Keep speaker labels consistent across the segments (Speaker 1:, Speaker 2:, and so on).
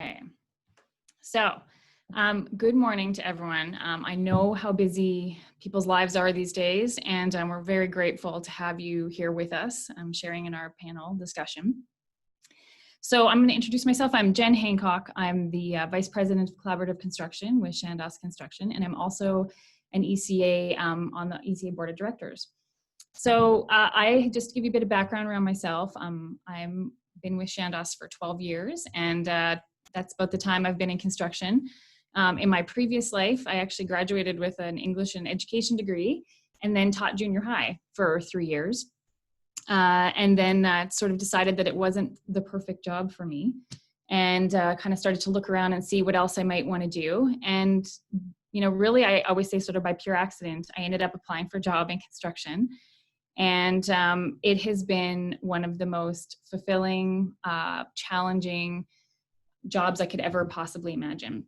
Speaker 1: Okay, so good morning to everyone. I know how busy people's lives are these days, and we're very grateful to have you here with us, sharing in our panel discussion. So I'm going to introduce myself. I'm Jen Hancock. I'm the Vice President of Collaborative Construction with Chandos Construction, and I'm also an ECA on the ECA Board of Directors. So I just to give you a bit of background around myself. I've been with Chandos for 12 years, and that's about the time I've been in construction. In my previous life, I actually graduated with an English and education degree and then taught junior high for 3 years. And then sort of decided that it wasn't the perfect job for me, and kind of started to look around and see what else I might want to do. And, you know, really, I always say sort of by pure accident, I ended up applying for a job in construction. And it has been one of the most fulfilling, challenging jobs I could ever possibly imagine.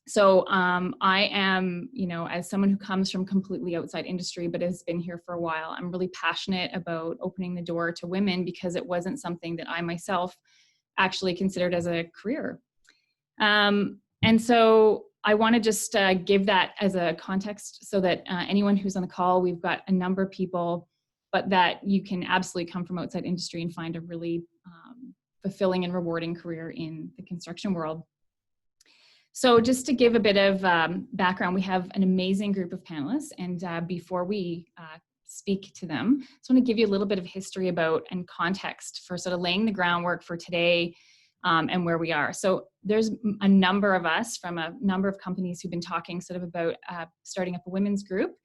Speaker 1: So I am, you know, as someone who comes from completely outside industry, but has been here for a while, I'm really passionate about opening the door to women because it wasn't something that I myself actually considered as a career. And so I want to just give that as a context so that anyone who's on the call, we've got a number of people, but that you can absolutely come from outside industry and find a really fulfilling and rewarding career in the construction world. So just to give a bit of background, we have an amazing group of panelists, and before we speak to them, I just want to give you a little bit of history about and context for sort of laying the groundwork for today and where we are. So there's a number of us from a number of companies who've been talking sort of about starting up a women's group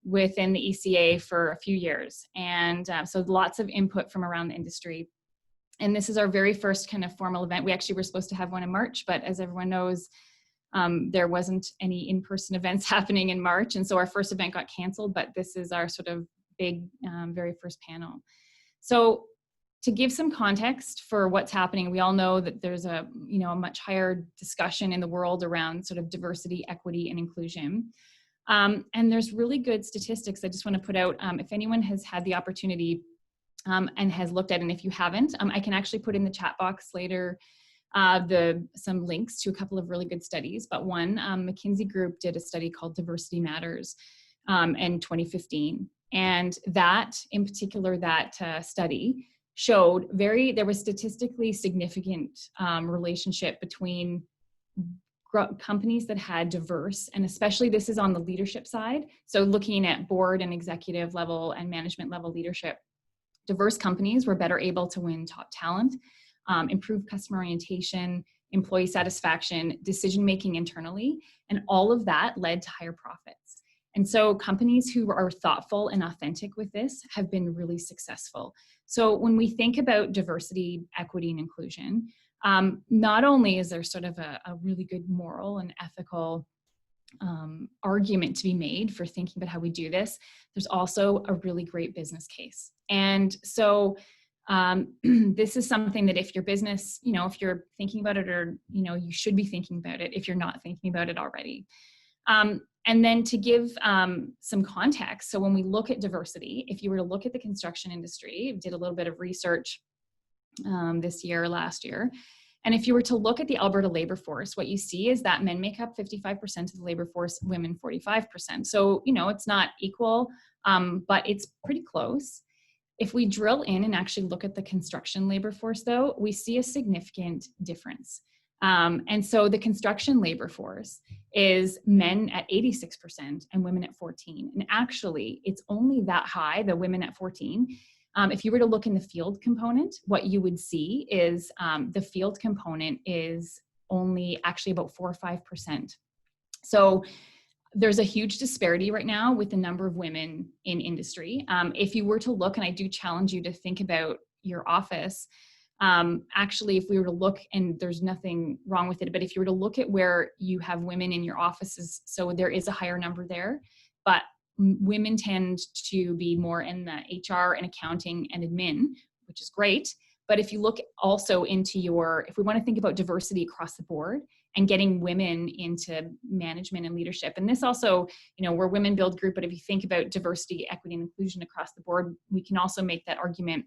Speaker 1: within the ECA for a few years. And so lots of input from around the industry. And this is our very first kind of formal event. We actually were supposed to have one in March, but as everyone knows, there wasn't any in-person events happening in March. And so our first event got canceled, but this is our sort of big, very first panel. So to give some context for what's happening, we all know that there's a, you know, a much higher discussion in the world around sort of diversity, equity, and inclusion. And there's really good statistics I just want to put out. If anyone has had the opportunity and has looked at it, and if you haven't, I can actually put in the chat box later some links to a couple of really good studies. But one, McKinsey Group did a study called Diversity Matters in 2015. And that, in particular, that study showed there was statistically significant relationship between companies that had diverse, and especially this is on the leadership side, so looking at board and executive level and management level leadership, diverse companies were better able to win top talent, improve customer orientation, employee satisfaction, decision-making internally, and all of that led to higher profits. And so companies who are thoughtful and authentic with this have been really successful. So when we think about diversity, equity, and inclusion, not only is there sort of a really good moral and ethical argument to be made for thinking about how we do this, there's also a really great business case. And so this is something that if your business, you know, if you're thinking about it, or, you know, you should be thinking about it if you're not thinking about it already. And then to give some context, so when we look at diversity, if you were to look at the construction industry, did a little bit of research last year, and if you were to look at the Alberta labor force, what you see is that men make up 55% of the labor force, women 45%. So, you know, it's not equal, but it's pretty close. If we drill in and actually look at the construction labor force, though, we see a significant difference. And so the construction labor force is men at 86% and women at 14%. And actually, it's only that high, the women at 14%. If you were to look in the field component, what you would see is the field component is only actually about 4 or 5%. So there's a huge disparity right now with the number of women in industry. If you were to look, and I do challenge you to think about your office, actually, if we were to look, and there's nothing wrong with it, but if you were to look at where you have women in your offices, so there is a higher number there, but women tend to be more in the HR and accounting and admin, which is great. But if you look also into if we want to think about diversity across the board and getting women into management and leadership, and this also, you know, we're Women Build Group, but if you think about diversity, equity, and inclusion across the board, we can also make that argument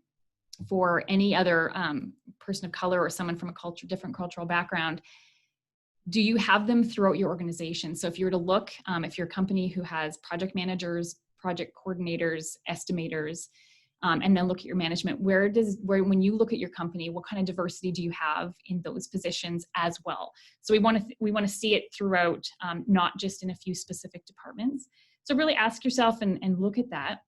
Speaker 1: for any other person of color or someone from a different cultural background. Do you have them throughout your organization? So if you were to look, if you're a company who has project managers, project coordinators, estimators, and then look at your management, when you look at your company, what kind of diversity do you have in those positions as well? So we want to see it throughout, not just in a few specific departments. So really ask yourself and look at that.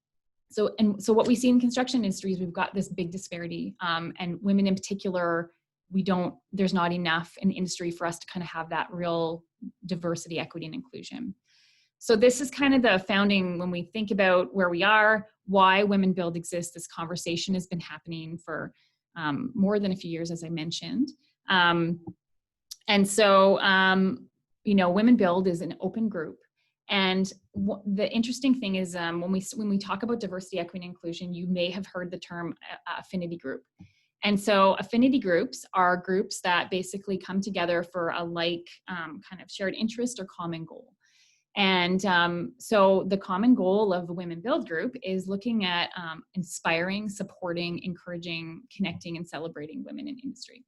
Speaker 1: So what we see in construction industry is we've got this big disparity, and women in particular, there's not enough in the industry for us to kind of have that real diversity, equity, and inclusion. So this is kind of the founding, when we think about where we are, why Women Build exists. This conversation has been happening for more than a few years, as I mentioned. And so, Women Build is an open group. And the interesting thing is when we talk about diversity, equity, and inclusion, you may have heard the term affinity group. And so affinity groups are groups that basically come together for a like kind of shared interest or common goal. And so the common goal of the Women Build group is looking at inspiring, supporting, encouraging, connecting, and celebrating women in industry.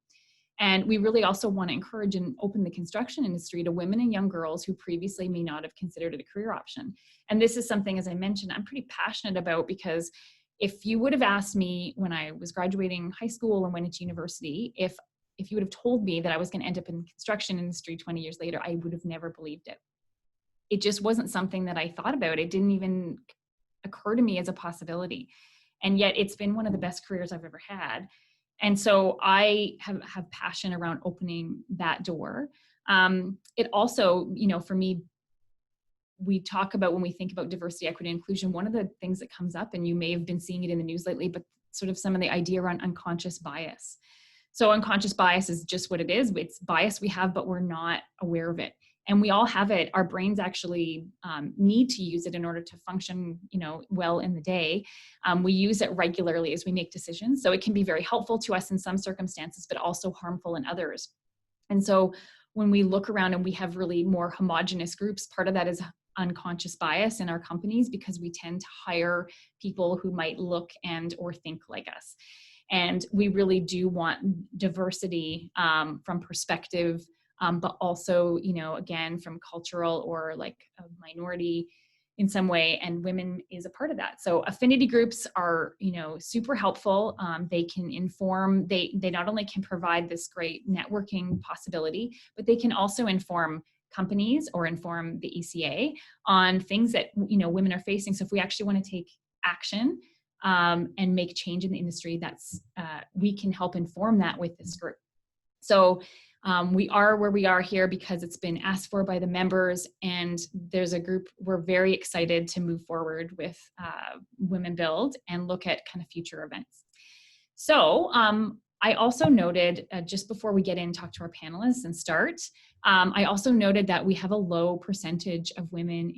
Speaker 1: And we really also want to encourage and open the construction industry to women and young girls who previously may not have considered it a career option. And this is something, as I mentioned, I'm pretty passionate about, because if you would have asked me when I was graduating high school and went into university, if you would have told me that I was going to end up in the construction industry 20 years later, I would have never believed it. It just wasn't something that I thought about. It didn't even occur to me as a possibility. And yet it's been one of the best careers I've ever had. And so I have passion around opening that door. It also, for me, we talk about, when we think about diversity, equity, and inclusion, one of the things that comes up, and you may have been seeing it in the news lately, but sort of some of the idea around unconscious bias. So unconscious bias is just what it is. It's bias we have, but we're not aware of it. And we all have it. Our brains actually need to use it in order to function, well in the day. We use it regularly as we make decisions. So it can be very helpful to us in some circumstances, but also harmful in others. And so when we look around and we have really more homogenous groups, part of that is unconscious bias in our companies, because we tend to hire people who might look and or think like us. And we really do want diversity from perspective, but also, again, from cultural or like a minority in some way, and women is a part of that. So affinity groups are, super helpful. They can inform, they not only can provide this great networking possibility, but they can also inform companies or inform the ECA on things that, women are facing. So if we actually want to take action and make change in the industry, we can help inform that with this group. So we are where we are here because it's been asked for by the members, and there's a group, we're very excited to move forward with Women Build and look at kind of future events. So I also noted, just before we get in and talk to our panelists and start, I also noted that we have a low percentage of women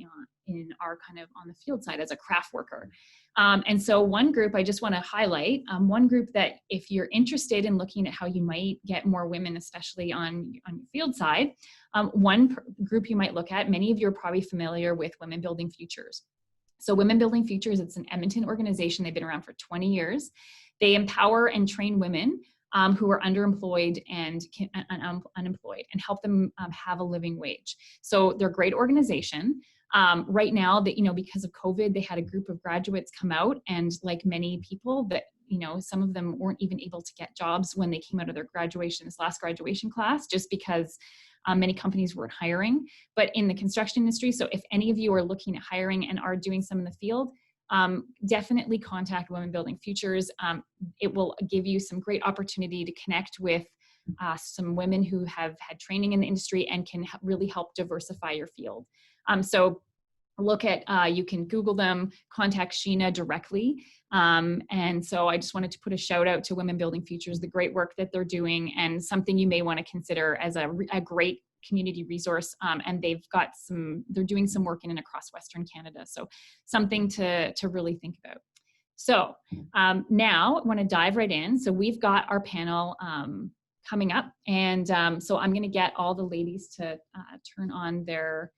Speaker 1: in our kind of on the field side as a craft worker. And so one group I just want to highlight, one group that if you're interested in looking at how you might get more women, especially on your field side, one group you might look at, many of you are probably familiar with Women Building Futures. So Women Building Futures, it's an Edmonton organization. They've been around for 20 years. They empower and train women who are underemployed and unemployed, and help them have a living wage. So they're a great organization. Right now, because of COVID, they had a group of graduates come out, and like many people that, some of them weren't even able to get jobs when they came out of their this last graduation class, just because many companies weren't hiring. But in the construction industry, so if any of you are looking at hiring and are doing some in the field, definitely contact Women Building Futures. It will give you some great opportunity to connect with some women who have had training in the industry and can really help diversify your field. So look at, you can Google them, contact Sheena directly. And so I just wanted to put a shout out to Women Building Futures, the great work that they're doing, and something you may want to consider as a great community resource. And they're doing some work in and across Western Canada. So something to really think about. So now I want to dive right in. So we've got our panel coming up. And so I'm going to get all the ladies to turn on their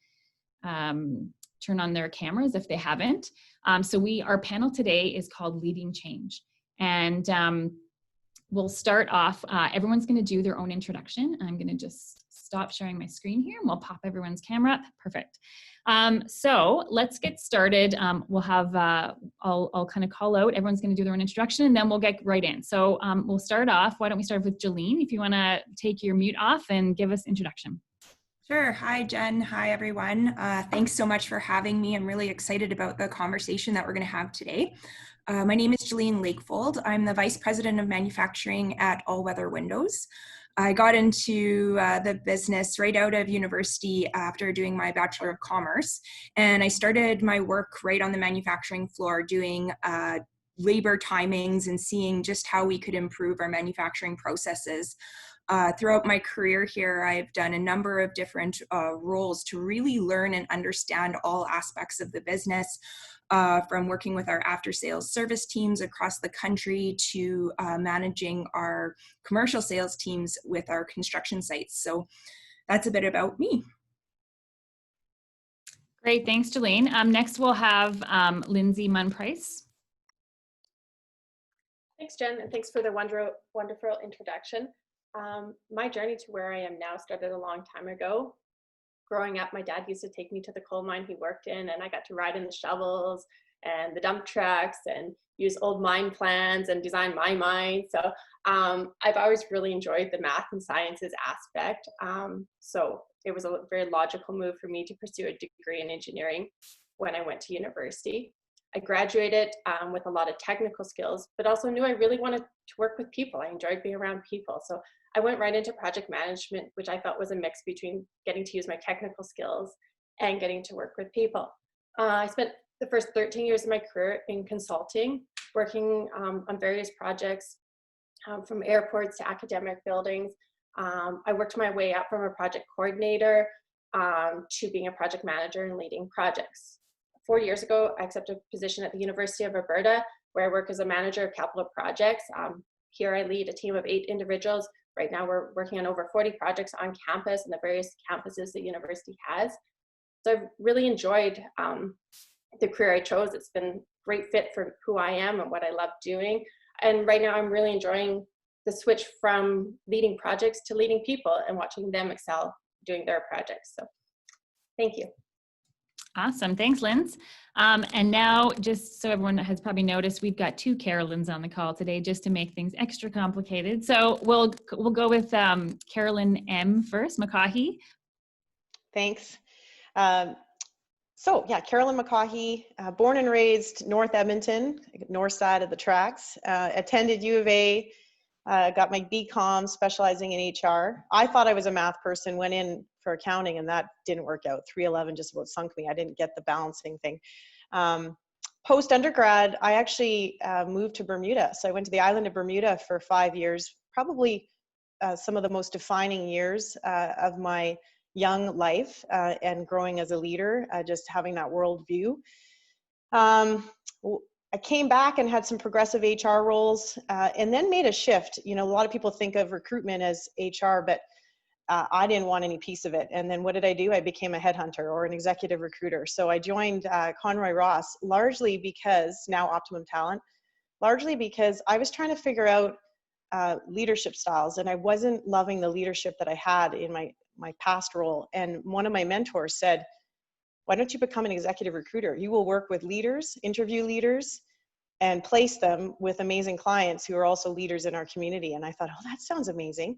Speaker 1: cameras if they haven't. So our panel today is called Leading Change. And we'll start off, everyone's going to do their own introduction. I'm going to just stop sharing my screen here and we'll pop everyone's camera up. Perfect. So let's get started. We'll have, I'll kind of call out, everyone's going to do their own introduction and then we'll get right in. So we'll start off. Why don't we start with Jillene, if you want to take your mute off and give us introduction.
Speaker 2: Sure. Hi, Jen. Hi, everyone. Thanks so much for having me. I'm really excited about the conversation that we're going to have today. My name is Jillene Lakevold. I'm the Vice President of Manufacturing at All Weather Windows. I got into the business right out of university after doing my Bachelor of Commerce, and I started my work right on the manufacturing floor doing labor timings and seeing just how we could improve our manufacturing processes. Throughout my career here, I've done a number of different roles to really learn and understand all aspects of the business, from working with our after-sales service teams across the country to managing our commercial sales teams with our construction sites. So that's a bit about me.
Speaker 1: Great, thanks, Jillene. Next, we'll have Lindsay Munn.
Speaker 3: Thanks, Jen, and thanks for the wonderful introduction. My journey to where I am now started a long time ago. Growing up, my dad used to take me to the coal mine he worked in, and I got to ride in the shovels and the dump trucks and use old mine plans and design my mine. So I've always really enjoyed the math and sciences aspect. So it was a very logical move for me to pursue a degree in engineering when I went to university. I graduated with a lot of technical skills, but also knew I really wanted to work with people. I enjoyed being around people. So I went right into project management, which I felt was a mix between getting to use my technical skills and getting to work with people. I spent the first 13 years of my career in consulting, working on various projects, from airports to academic buildings. I worked my way up from a project coordinator to being a project manager and leading projects. 4 years ago, I accepted a position at the University of Alberta, where I work as a manager of capital projects. Here I lead a team of 8 individuals. Right now we're working on over 40 projects on campus and the various campuses the university has. So I've really enjoyed the career I chose. It's been a great fit for who I am and what I love doing. And right now I'm really enjoying the switch from leading projects to leading people and watching them excel doing their projects. So thank you.
Speaker 1: Awesome. Thanks, Linz. And now, just so everyone has probably noticed, we've got 2 Carolyns on the call today just to make things extra complicated. So we'll go with Carolyn M. first, McCaughey.
Speaker 4: Thanks. So yeah, Carolyn McCaughey, born and raised North Edmonton, north side of the tracks, attended U of A, got my BCom specializing in HR. I thought I was a math person, went in for accounting, and that didn't work out. 311 just about sunk me. I didn't get the balancing thing. Post undergrad, I actually moved to Bermuda. So I went to the island of Bermuda for 5 years, probably some of the most defining years of my young life and growing as a leader, just having that world view. I came back and had some progressive HR roles and then made a shift. You know, a lot of people think of recruitment as HR, but I didn't want any piece of it. And then what did I do? I became a headhunter or an executive recruiter. So I joined Conroy Ross, largely because, now Optimum Talent, largely because I was trying to figure out leadership styles, and I wasn't loving the leadership that I had in my past role. And one of my mentors said, why don't you become an executive recruiter? You will work with leaders, interview leaders, and place them with amazing clients who are also leaders in our community. And I thought, oh, that sounds amazing.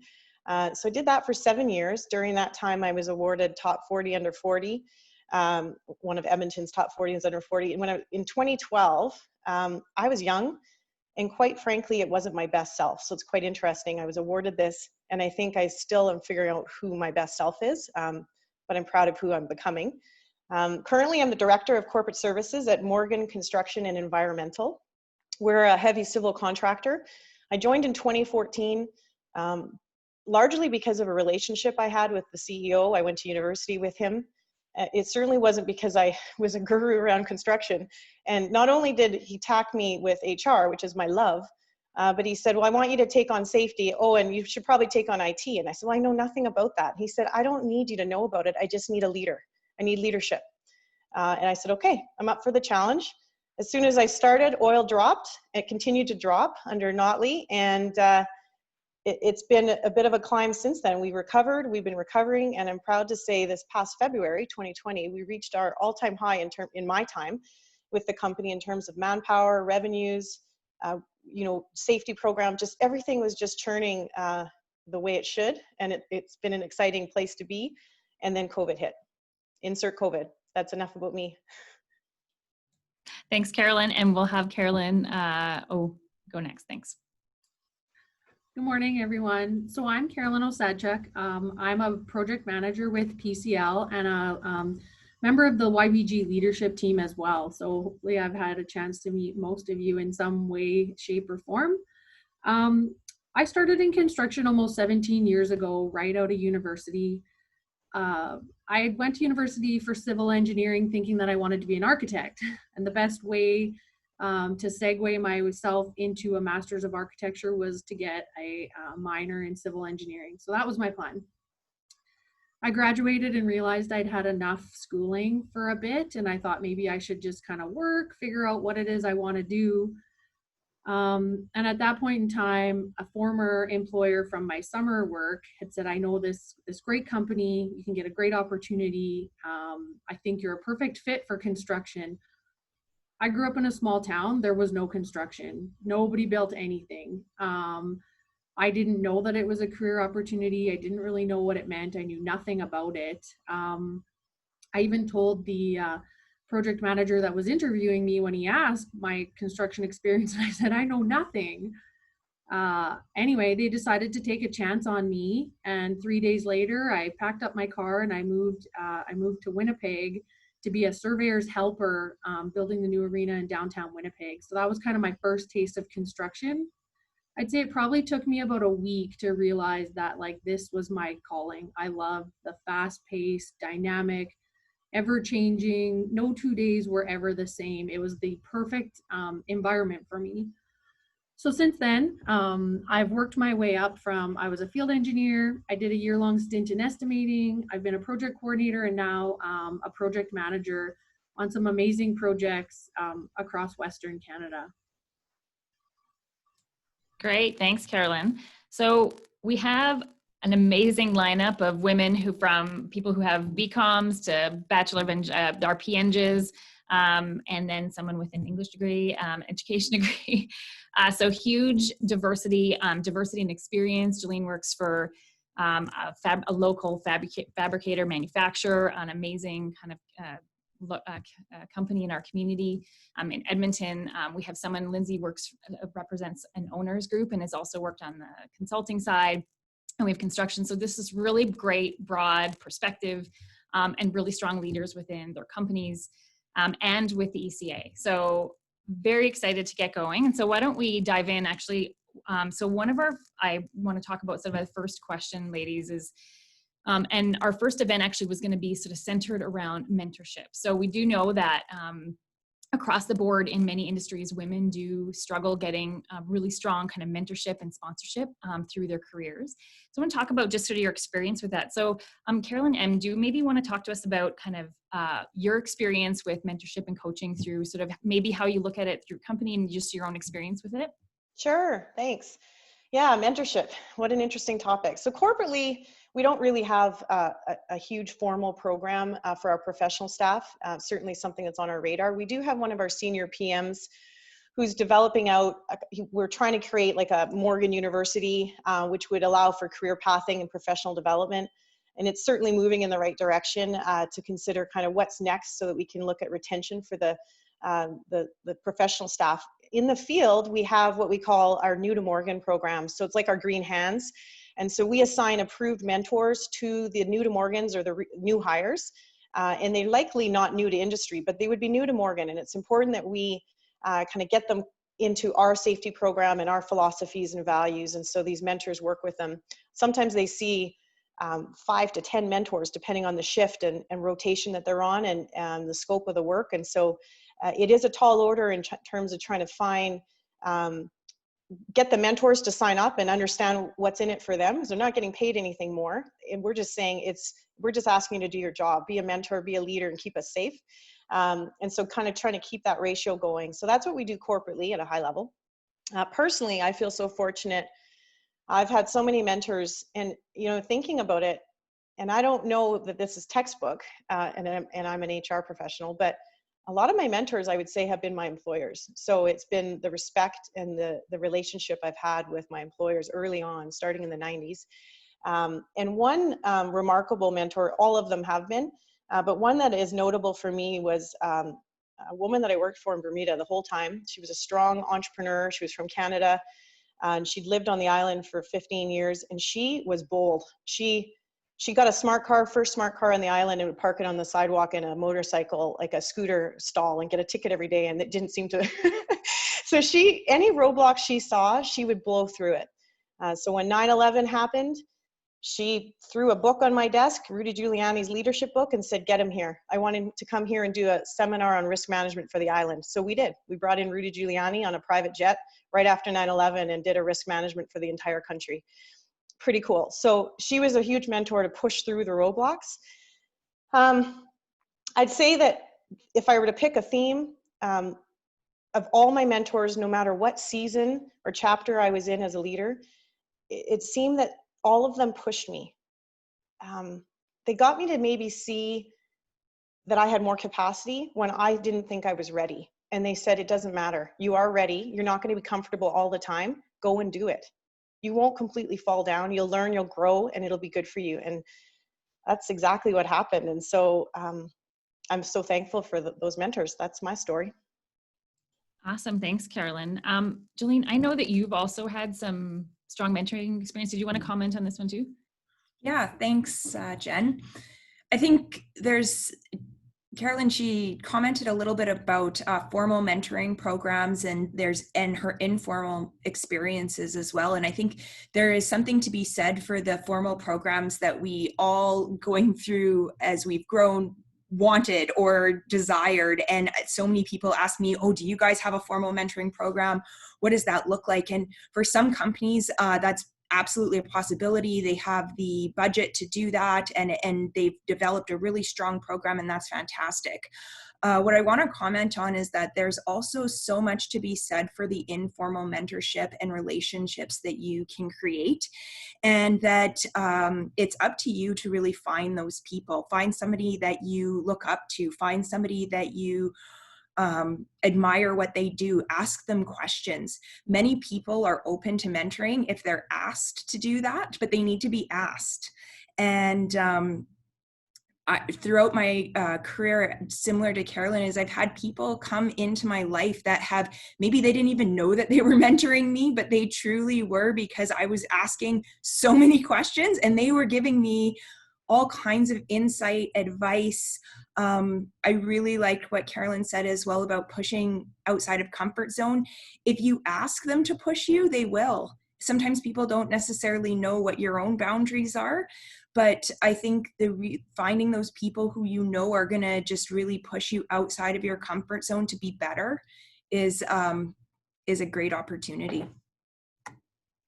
Speaker 4: So I did that for 7 years. During that time, I was awarded top 40 under 40, one of Edmonton's top 40 under 40. And in 2012, I was young, and quite frankly, it wasn't my best self. So it's quite interesting. I was awarded this, and I think I still am figuring out who my best self is, but I'm proud of who I'm becoming. Currently, I'm the Director of Corporate Services at Morgan Construction and Environmental. We're a heavy civil contractor. I joined in 2014, largely because of a relationship I had with the CEO. I went to university with him. It certainly wasn't because I was a guru around construction. And not only did he tack me with HR, which is my love, but he said, well, I want you to take on safety. Oh, and you should probably take on IT. And I said, well, I know nothing about that. He said, I don't need you to know about it. I just need a leader. I need leadership. And I said, okay, I'm up for the challenge. As soon as I started, oil dropped. It continued to drop under Notley. And it's been a bit of a climb since then. We've been recovering, and I'm proud to say this past February 2020, we reached our all-time high in my time with the company in terms of manpower, revenues, safety program, just everything was just churning the way it should, and it's been an exciting place to be. And then COVID hit. Insert COVID. That's enough about me.
Speaker 1: Thanks, Carolyn, and we'll have Carolyn go next. Thanks.
Speaker 5: Good morning, everyone. So I'm Carolyn Osadchuk. I'm a project manager with PCL and a member of the YBG leadership team as well. So hopefully I've had a chance to meet most of you in some way, shape, or form. I started in construction almost 17 years ago, right out of university. I went to university for civil engineering thinking that I wanted to be an architect. And the best way to segue myself into a master's of architecture was to get a minor in civil engineering. So that was my plan. I graduated and realized I'd had enough schooling for a bit, and I thought maybe I should just kind of work, figure out what it is I want to do. And at that point in time, a former employer from my summer work had said, I know this great company, you can get a great opportunity. I think you're a perfect fit for construction. I grew up in a small town. There was no construction. Nobody built anything. I didn't know that it was a career opportunity. I didn't really know what it meant. I knew nothing about it. I even told the project manager that was interviewing me when he asked my construction experience, and I said, I know nothing. Anyway, they decided to take a chance on me. And 3 days later, I packed up my car and I moved to Winnipeg to be a surveyor's helper, building the new arena in downtown Winnipeg. So that was kind of my first taste of construction. I'd say it probably took me about a week to realize that this was my calling. I love the fast-paced, dynamic, ever-changing, no 2 days were ever the same. It was the perfect environment for me. So since then, I've worked my way up from, I was a field engineer, I did a year-long stint in estimating, I've been a project coordinator, and now a project manager on some amazing projects across Western Canada.
Speaker 1: Great, thanks, Carolyn. So we have an amazing lineup of women from people who have BComs to Bachelor of RPEngs, and then someone with an English degree, education degree. So huge diversity and experience. Jillene works for a local fabricator manufacturer, an amazing kind of company in our community. In Edmonton, we have someone, Lindsay represents an owners group and has also worked on the consulting side. And we have construction. So this is really great, broad perspective, and really strong leaders within their companies and with the ECA. So very excited to get going. And so why don't we dive in actually. So I want to talk about sort of the first question, ladies, is, and our first event actually was going to be sort of centered around mentorship. So we do know that across the board in many industries, women do struggle getting really strong kind of mentorship and sponsorship through their careers. So I want to talk about just sort of your experience with that. So Carolyn M., do you maybe want to talk to us about kind of your experience with mentorship and coaching through sort of maybe how you look at it through company and just your own experience with it?
Speaker 4: Sure, thanks. Yeah, mentorship, what an interesting topic. So corporately, we don't really have a huge formal program for our professional staff, certainly something that's on our radar. We do have one of our senior PMs who's developing out, we're trying to create like a Morgan University, which would allow for career pathing and professional development. And it's certainly moving in the right direction to consider kind of what's next so that we can look at retention for the professional staff. In the field, we have what we call our New to Morgan program. So it's like our green hands. And so we assign approved mentors to the new to Morgans or the new hires. And they're likely not new to industry, but they would be new to Morgan. And it's important that we kind of get them into our safety program and our philosophies and values. And so these mentors work with them. Sometimes they see 5 to 10 mentors, depending on the shift and rotation that they're on and the scope of the work. And so it is a tall order in terms of trying to find, get the mentors to sign up and understand what's in it for them, because they're not getting paid anything more. And we're just saying we're just asking you to do your job, be a mentor, be a leader, and keep us safe. And so kind of trying to keep that ratio going. So that's what we do corporately at a high level. Personally, I feel so fortunate. I've had so many mentors, and, you know, thinking about it, and I don't know that this is textbook, and I'm an HR professional, but a lot of my mentors, I would say, have been my employers. So it's been the respect and the relationship I've had with my employers early on, starting in the 90s. And one remarkable mentor, all of them have been, but one that is notable for me was a woman that I worked for in Bermuda the whole time. She was a strong entrepreneur. She was from Canada, and she'd lived on the island for 15 years, and she was bold. She got a smart car, first smart car on the island, and would park it on the sidewalk in a motorcycle, like a scooter stall, and get a ticket every day, and it didn't seem to. So any roadblock she saw, she would blow through it. So when 9/11 happened, she threw a book on my desk, Rudy Giuliani's leadership book, and said, get him here. I want him to come here and do a seminar on risk management for the island. So we did. We brought in Rudy Giuliani on a private jet right after 9/11 and did a risk management for the entire country. Pretty cool. So she was a huge mentor to push through the roadblocks. I'd say that if I were to pick a theme, of all my mentors, no matter what season or chapter I was in as a leader, it seemed that all of them pushed me. They got me to maybe see that I had more capacity when I didn't think I was ready. And they said, it doesn't matter. You are ready. You're not going to be comfortable all the time. Go and do it. You won't completely fall down. You'll learn, you'll grow, and it'll be good for you. And that's exactly what happened. And so I'm so thankful for those mentors. That's my story.
Speaker 1: Awesome. Thanks, Carolyn. Jillene, I know that you've also had some strong mentoring experience. Did you want to comment on this one too?
Speaker 2: Yeah, thanks, Jen. I think Carolyn, she commented a little bit about formal mentoring programs and her informal experiences as well. And I think there is something to be said for the formal programs that we all going through as we've grown, wanted or desired. And so many people ask me, oh, do you guys have a formal mentoring program? What does that look like? And for some companies, that's absolutely a possibility. They have the budget to do that, and they've developed a really strong program, and that's fantastic. What I want to comment on is that there's also so much to be said for the informal mentorship and relationships that you can create, and that it's up to you to really find those people. Find somebody that you look up to, find somebody that you admire what they do, ask them questions. Many people are open to mentoring if they're asked to do that, but they need to be asked. And throughout my career, similar to Carolyn, is I've had people come into my life that have, maybe they didn't even know that they were mentoring me, but they truly were, because I was asking so many questions and they were giving me all kinds of insight, advice. I really liked what Carolyn said as well about pushing outside of comfort zone. If you ask them to push you, they will. Sometimes people don't necessarily know what your own boundaries are, but I think finding those people who you know are going to just really push you outside of your comfort zone to be better is a great opportunity.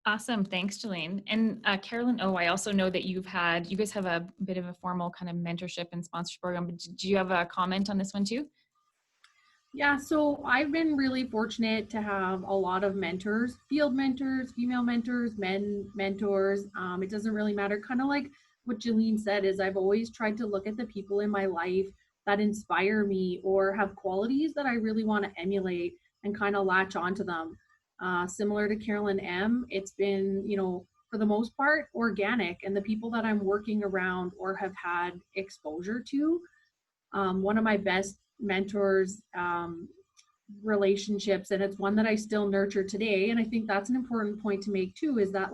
Speaker 1: Awesome. Thanks, Jillene. And Carolyn, I also know that you guys have a bit of a formal kind of mentorship and sponsorship program. But do you have a comment on this one too?
Speaker 5: Yeah, so I've been really fortunate to have a lot of mentors, field mentors, female mentors, men mentors. It doesn't really matter. Kind of like what Jillene said, is I've always tried to look at the people in my life that inspire me or have qualities that I really want to emulate and kind of latch onto them. Similar to Carolyn M., it's been, for the most part, organic, and the people that I'm working around or have had exposure to. One of my best mentors relationships, and it's one that I still nurture today, and I think that's an important point to make too, is that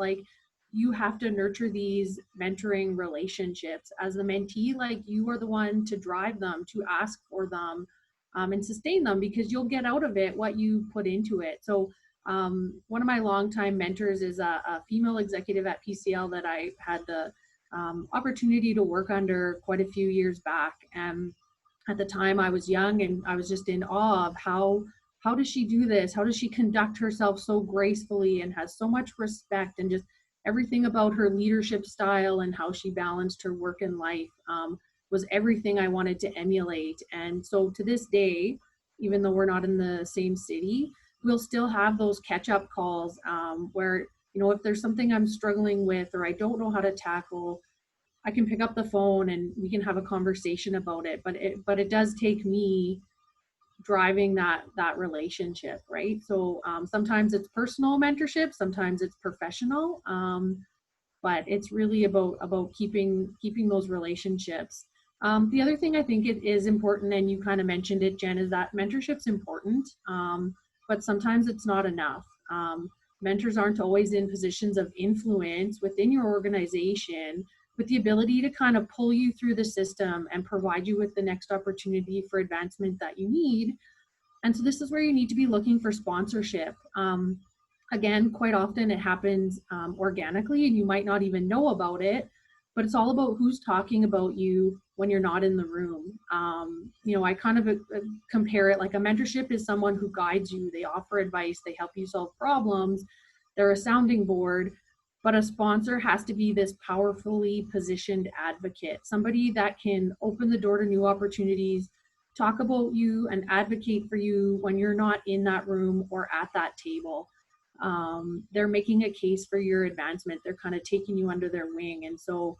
Speaker 5: you have to nurture these mentoring relationships as the mentee. You are the one to drive them, to ask for them, and sustain them, because you'll get out of it what you put into it. So one of my longtime mentors is a female executive at PCL that I had the opportunity to work under quite a few years back. And at the time I was young and I was just in awe of how does she do this? How does she conduct herself so gracefully and has so much respect, and just everything about her leadership style and how she balanced her work and life was everything I wanted to emulate. And so to this day, even though we're not in the same city, we'll still have those catch-up calls where You know, if there's something I'm struggling with or I don't know how to tackle, I can pick up the phone and we can have a conversation about it. But it does take me driving that relationship, right? So sometimes it's personal mentorship, sometimes it's professional, but it's really about keeping those relationships. The other thing I think it is important, and you kind of mentioned it, Jen, is that mentorship's important, but sometimes it's not enough. Mentors aren't always in positions of influence within your organization with the ability to kind of pull you through the system and provide you with the next opportunity for advancement that you need. And so this is where you need to be looking for sponsorship. Again, quite often it happens organically and you might not even know about it, but it's all about who's talking about you when you're not in the room. You know, I kind of compare it like a mentorship is someone who guides you. They offer advice, they help you solve problems, they're a sounding board, but a sponsor has to be this powerfully positioned advocate, somebody that can open the door to new opportunities, talk about you and advocate for you when you're not in that room or at that table. They're making a case for your advancement. They're kind of taking you under their wing. And so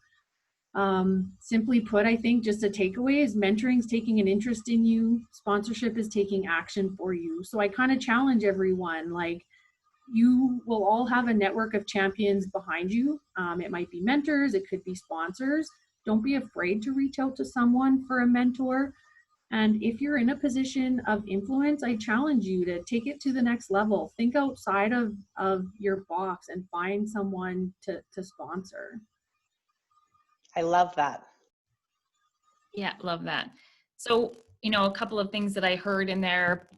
Speaker 5: simply put, I think just a takeaway is mentoring is taking an interest in you. Sponsorship is taking action for you. So I kind of challenge everyone, like, you will all have a network of champions behind you. It might be mentors, it could be sponsors. Don't be afraid to reach out to someone for a mentor. And if you're in a position of influence, I challenge you to take it to the next level. Think outside of your box and find someone to sponsor.
Speaker 4: I love that.
Speaker 1: Yeah, love that. So, you know, a couple of things that I heard in there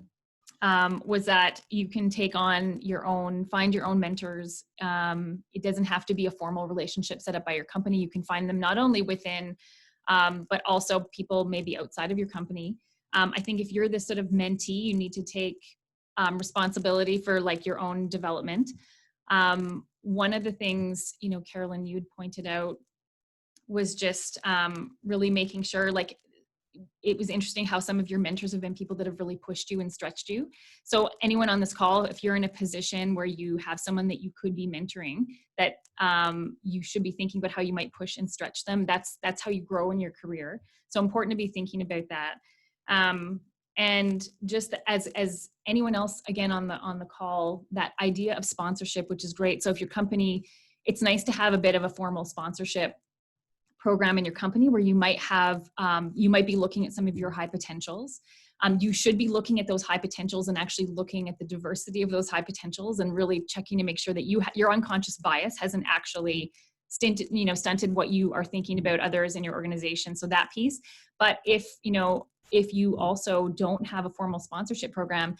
Speaker 1: was that you can take on your own, find your own mentors. It doesn't have to be a formal relationship set up by your company. You can find them not only within, but also people maybe outside of your company. I think if you're this sort of mentee, you need to take responsibility for like your own development. One of the things, you know, Carolyn, you'd pointed out was just really making sure, like, it was interesting how some of your mentors have been people that have really pushed you and stretched you. So anyone on this call, if you're in a position where you have someone that you could be mentoring, that you should be thinking about how you might push and stretch them. That's how you grow in your career. So important to be thinking about that. And just as anyone else, again, on the call, that idea of sponsorship, which is great. So if your company, it's nice to have a bit of a formal sponsorship program in your company where you might have, you might be looking at some of your high potentials. You should be looking at those high potentials and actually looking at the diversity of those high potentials and really checking to make sure that your unconscious bias hasn't actually stunted what you are thinking about others in your organization. So that piece. But if you also don't have a formal sponsorship program,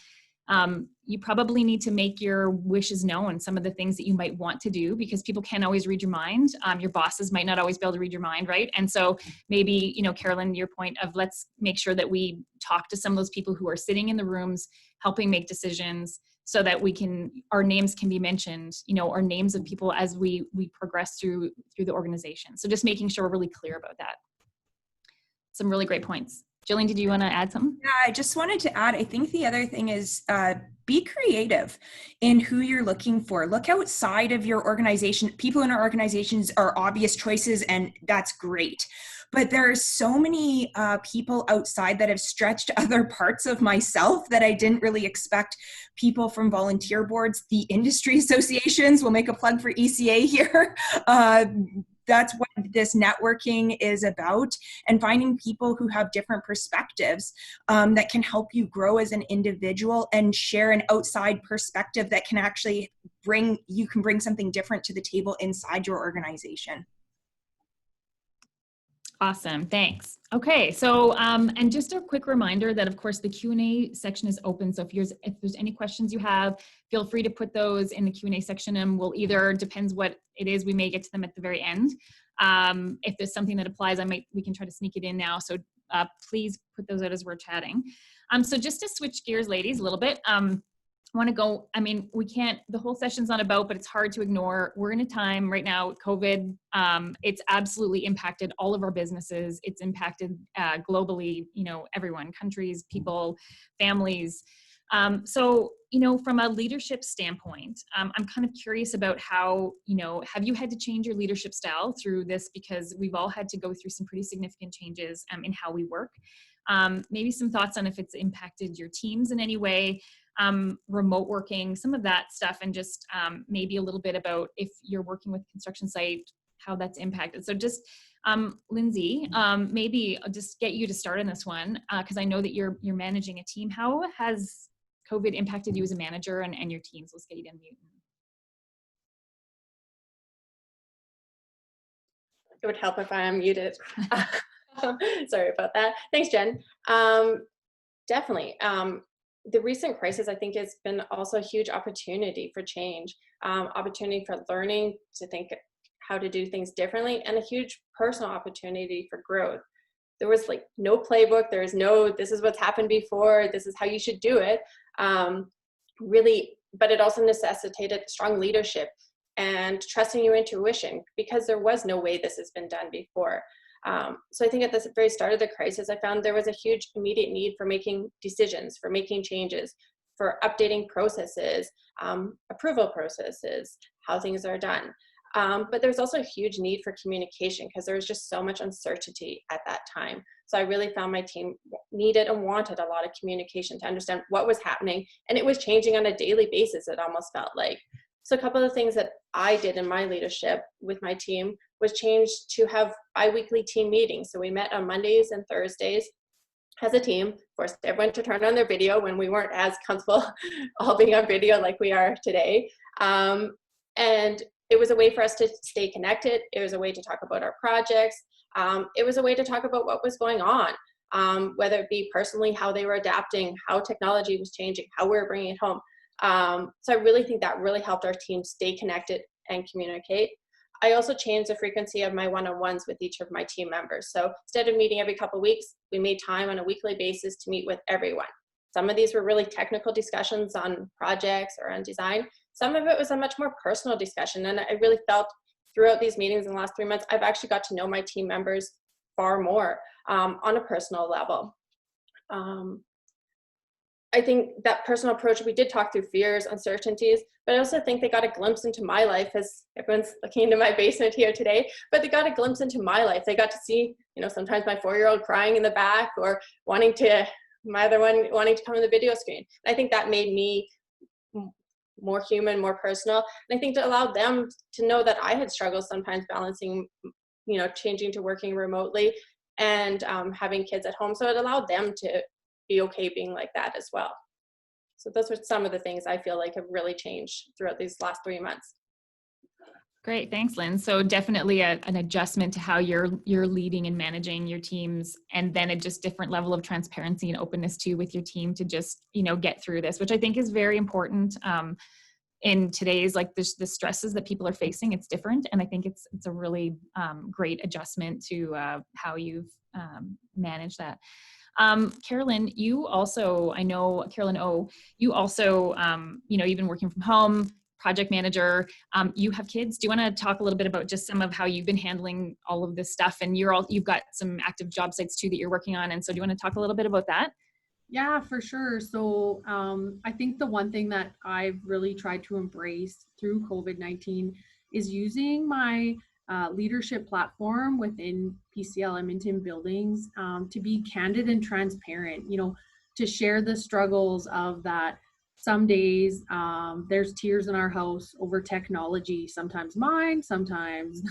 Speaker 1: you probably need to make your wishes known, some of the things that you might want to do, because people can't always read your mind. Your bosses might not always be able to read your mind, right? And so maybe, Carolyn, your point of let's make sure that we talk to some of those people who are sitting in the rooms, helping make decisions so that our names can be mentioned, our names of people as we progress through the organization. So just making sure we're really clear about that. Some really great points. Jillene, did you want to add something?
Speaker 2: Yeah, I just wanted to add, I think the other thing is be creative in who you're looking for. Look outside of your organization. People in our organizations are obvious choices, and that's great. But there are so many people outside that have stretched other parts of myself that I didn't really expect. People from volunteer boards, the industry associations, we'll make a plug for ECA here. That's what this networking is about, and finding people who have different perspectives that can help you grow as an individual and share an outside perspective that can actually bring something different to the table inside your organization.
Speaker 1: Awesome, thanks. Okay, so and just a quick reminder that of course the Q&A section is open. So if there's any questions you have, feel free to put those in the Q&A section, and we'll depends what it is, we may get to them at the very end. If there's something that applies, we can try to sneak it in now. So please put those out as we're chatting. So just to switch gears, ladies, a little bit. The whole session's not about, but it's hard to ignore. We're in a time right now, COVID, it's absolutely impacted all of our businesses. It's impacted globally, everyone, countries, people, families. So, you know, from a leadership standpoint, I'm kind of curious about how, you know, have you had to change your leadership style through this? Because we've all had to go through some pretty significant changes in how we work. Maybe some thoughts on if it's impacted your teams in any way, remote working, some of that stuff, and just maybe a little bit about if you're working with a construction site, how that's impacted. So just Lindsay, maybe I'll just get you to start on this one, because I know that you're managing a team. How has COVID impacted you as a manager and your teams? Let's get you to unmute.
Speaker 3: It would help if I unmuted. Sorry about that. Thanks, Jen. Definitely. The recent crisis, I think, has been also a huge opportunity for change, opportunity for learning to think how to do things differently, and a huge personal opportunity for growth. There was like no playbook. There is no, this is what's happened before, this is how you should do it. Really, but it also necessitated strong leadership and trusting your intuition, because there was no way this has been done before. So I think at the very start of the crisis, I found there was a huge immediate need for making decisions, for making changes, for updating processes, approval processes, how things are done. But there's also a huge need for communication, because there was just so much uncertainty at that time. So I really found my team needed and wanted a lot of communication to understand what was happening. And it was changing on a daily basis, it almost felt like. So a couple of things that I did in my leadership with my team was change to have bi-weekly team meetings. So we met on Mondays and Thursdays as a team, forced everyone to turn on their video when we weren't as comfortable all being on video like we are today. And it was a way for us to stay connected. It was a way to talk about our projects. It was a way to talk about what was going on, whether it be personally, how they were adapting, how technology was changing, how we were bringing it home. So I really think that really helped our team stay connected and communicate. I also changed the frequency of my one-on-ones with each of my team members. So instead of meeting every couple of weeks, we made time on a weekly basis to meet with everyone. Some of these were really technical discussions on projects or on design. Some of it was a much more personal discussion. And I really felt throughout these meetings in the last 3 months, I've actually got to know my team members far more on a personal level. I think that personal approach, we did talk through fears, uncertainties, but I also think they got a glimpse into my life, as everyone's looking into my basement here today, but they got a glimpse into my life. They got to see, you know, sometimes my 4-year-old crying in the back, or my other one wanting to come on the video screen. And I think that made me more human, more personal. And I think it allowed them to know that I had struggled sometimes balancing, you know, changing to working remotely and having kids at home. So it allowed them to be okay being like that as well. So those are some of the things I feel like have really changed throughout these last 3 months.
Speaker 1: Great, thanks, Lynn. So definitely an adjustment to how you're leading and managing your teams, and then a just different level of transparency and openness too with your team to just, you know, get through this, which I think is very important in today's, like, the stresses that people are facing. It's different, and I think it's a really great adjustment to how you've managed that. Carolyn, you also, I know, Carolyn O, you also, you know, you've been working from home, project manager, you have kids. Do you want to talk a little bit about just some of how you've been handling all of this stuff? And you've got some active job sites too that you're working on. And so do you want to talk a little bit about that?
Speaker 5: Yeah, for sure. So I think the one thing that I've really tried to embrace through COVID-19 is using my leadership platform within PCL Edmonton Buildings to be candid and transparent, you know, to share the struggles of that. Some days there's tears in our house over technology, sometimes mine, sometimes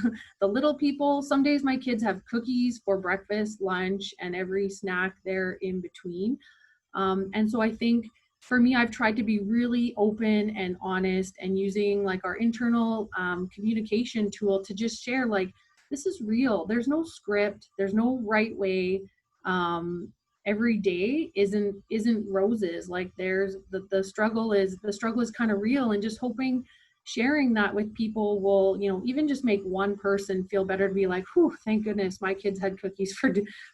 Speaker 5: the little people. Some days my kids have cookies for breakfast, lunch, and every snack there in between. And so I think for me, I've tried to be really open and honest, and using like our internal communication tool to just share, like, this is real. There's no script. There's no right way. Every day isn't roses. Like, there's the struggle is kind of real, and just hoping sharing that with people will, you know, even just make one person feel better, to be like, whew, thank goodness my kids had cookies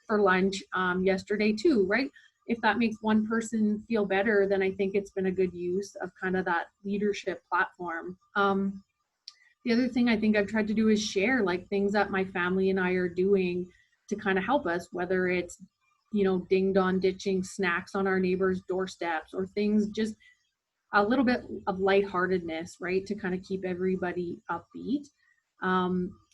Speaker 5: for lunch yesterday too, right? If that makes one person feel better, then I think it's been a good use of kind of that leadership platform. The other thing I think I've tried to do is share like things that my family and I are doing to kind of help us, whether it's, ding dong ditching snacks on our neighbors' doorsteps, or things, just a little bit of lightheartedness, right, to kind of keep everybody upbeat.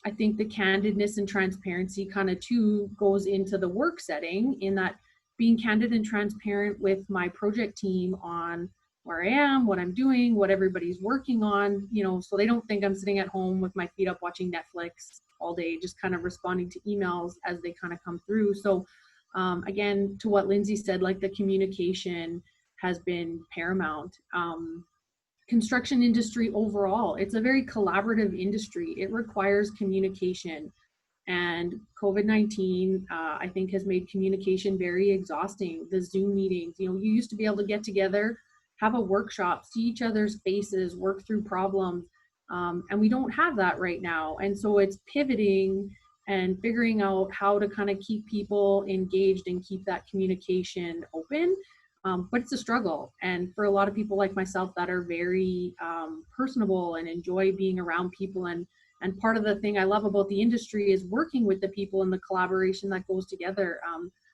Speaker 5: I think the candidness and transparency kind of too goes into the work setting, in that being candid and transparent with my project team on where I am, what I'm doing, what everybody's working on, so they don't think I'm sitting at home with my feet up watching Netflix all day, just kind of responding to emails as they kind of come through. So again, to what Lindsay said, like the communication has been paramount. Construction industry overall, it's a very collaborative industry. It requires communication, and COVID-19 I think has made communication very exhausting. The Zoom meetings, you used to be able to get together, have a workshop, see each other's faces, work through problems, and we don't have that right now. And so it's pivoting and figuring out how to kind of keep people engaged and keep that communication open. But it's a struggle. And for a lot of people like myself that are very personable and enjoy being around people, and part of the thing I love about the industry is working with the people and the collaboration that goes together.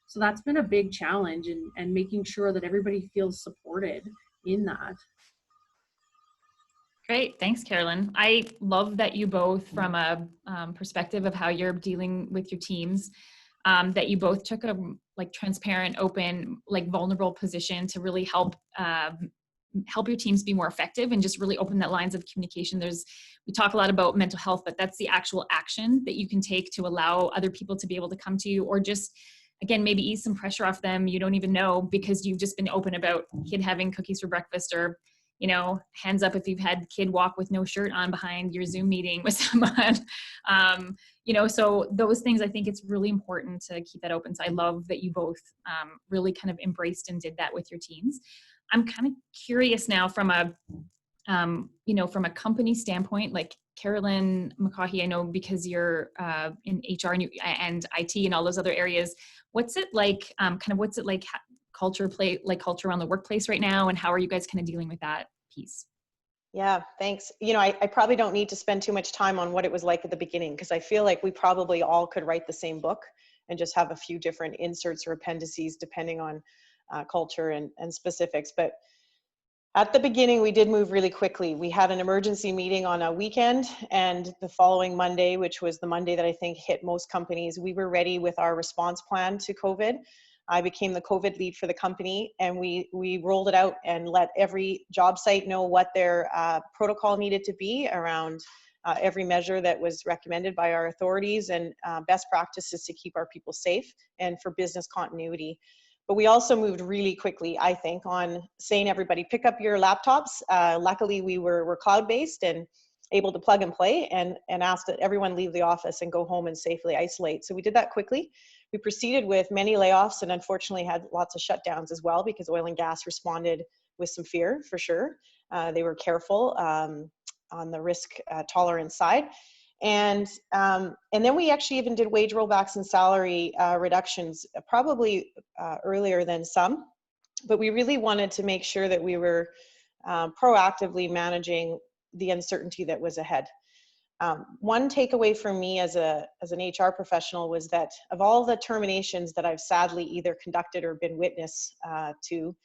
Speaker 5: So that's been a big challenge, and making sure that everybody feels supported in that.
Speaker 1: Great, thanks, Carolyn. I love that you both, from a perspective of how you're dealing with your teams, that you both took a transparent, open, vulnerable position to really help your teams be more effective, and just really open that lines of communication. We talk a lot about mental health, but that's the actual action that you can take to allow other people to be able to come to you, or just, again, maybe ease some pressure off them you don't even know, because you've just been open about kid having cookies for breakfast, or hands up if you've had kid walk with no shirt on behind your Zoom meeting with someone. So those things, I think it's really important to keep that open. So I love that you both really kind of embraced and did that with your teams. I'm kind of curious now from a company standpoint, like Carolyn McCaughey, I know because you're in HR and IT and all those other areas, what's it like, culture around the workplace right now, and how are you guys kind of dealing with that piece?
Speaker 4: Yeah, thanks. I probably don't need to spend too much time on what it was like at the beginning, because I feel like we probably all could write the same book and just have a few different inserts or appendices depending on culture and specifics. But at the beginning, we did move really quickly. We had an emergency meeting on a weekend, and the following Monday, which was the Monday that I think hit most companies, we were ready with our response plan to COVID. I became the COVID lead for the company, and we rolled it out and let every job site know what their protocol needed to be around every measure that was recommended by our authorities, and best practices to keep our people safe and for business continuity. But we also moved really quickly, I think, on saying, everybody pick up your laptops. Luckily, we're cloud-based and able to plug and play, and asked that everyone leave the office and go home and safely isolate. So we did that quickly. We proceeded with many layoffs, and unfortunately had lots of shutdowns as well, because oil and gas responded with some fear, for sure. They were careful on the risk tolerance side. And then we actually even did wage rollbacks and salary reductions, probably earlier than some, but we really wanted to make sure that we were proactively managing the uncertainty that was ahead. One takeaway for me as an HR professional was that of all the terminations that I've sadly either conducted or been witness to,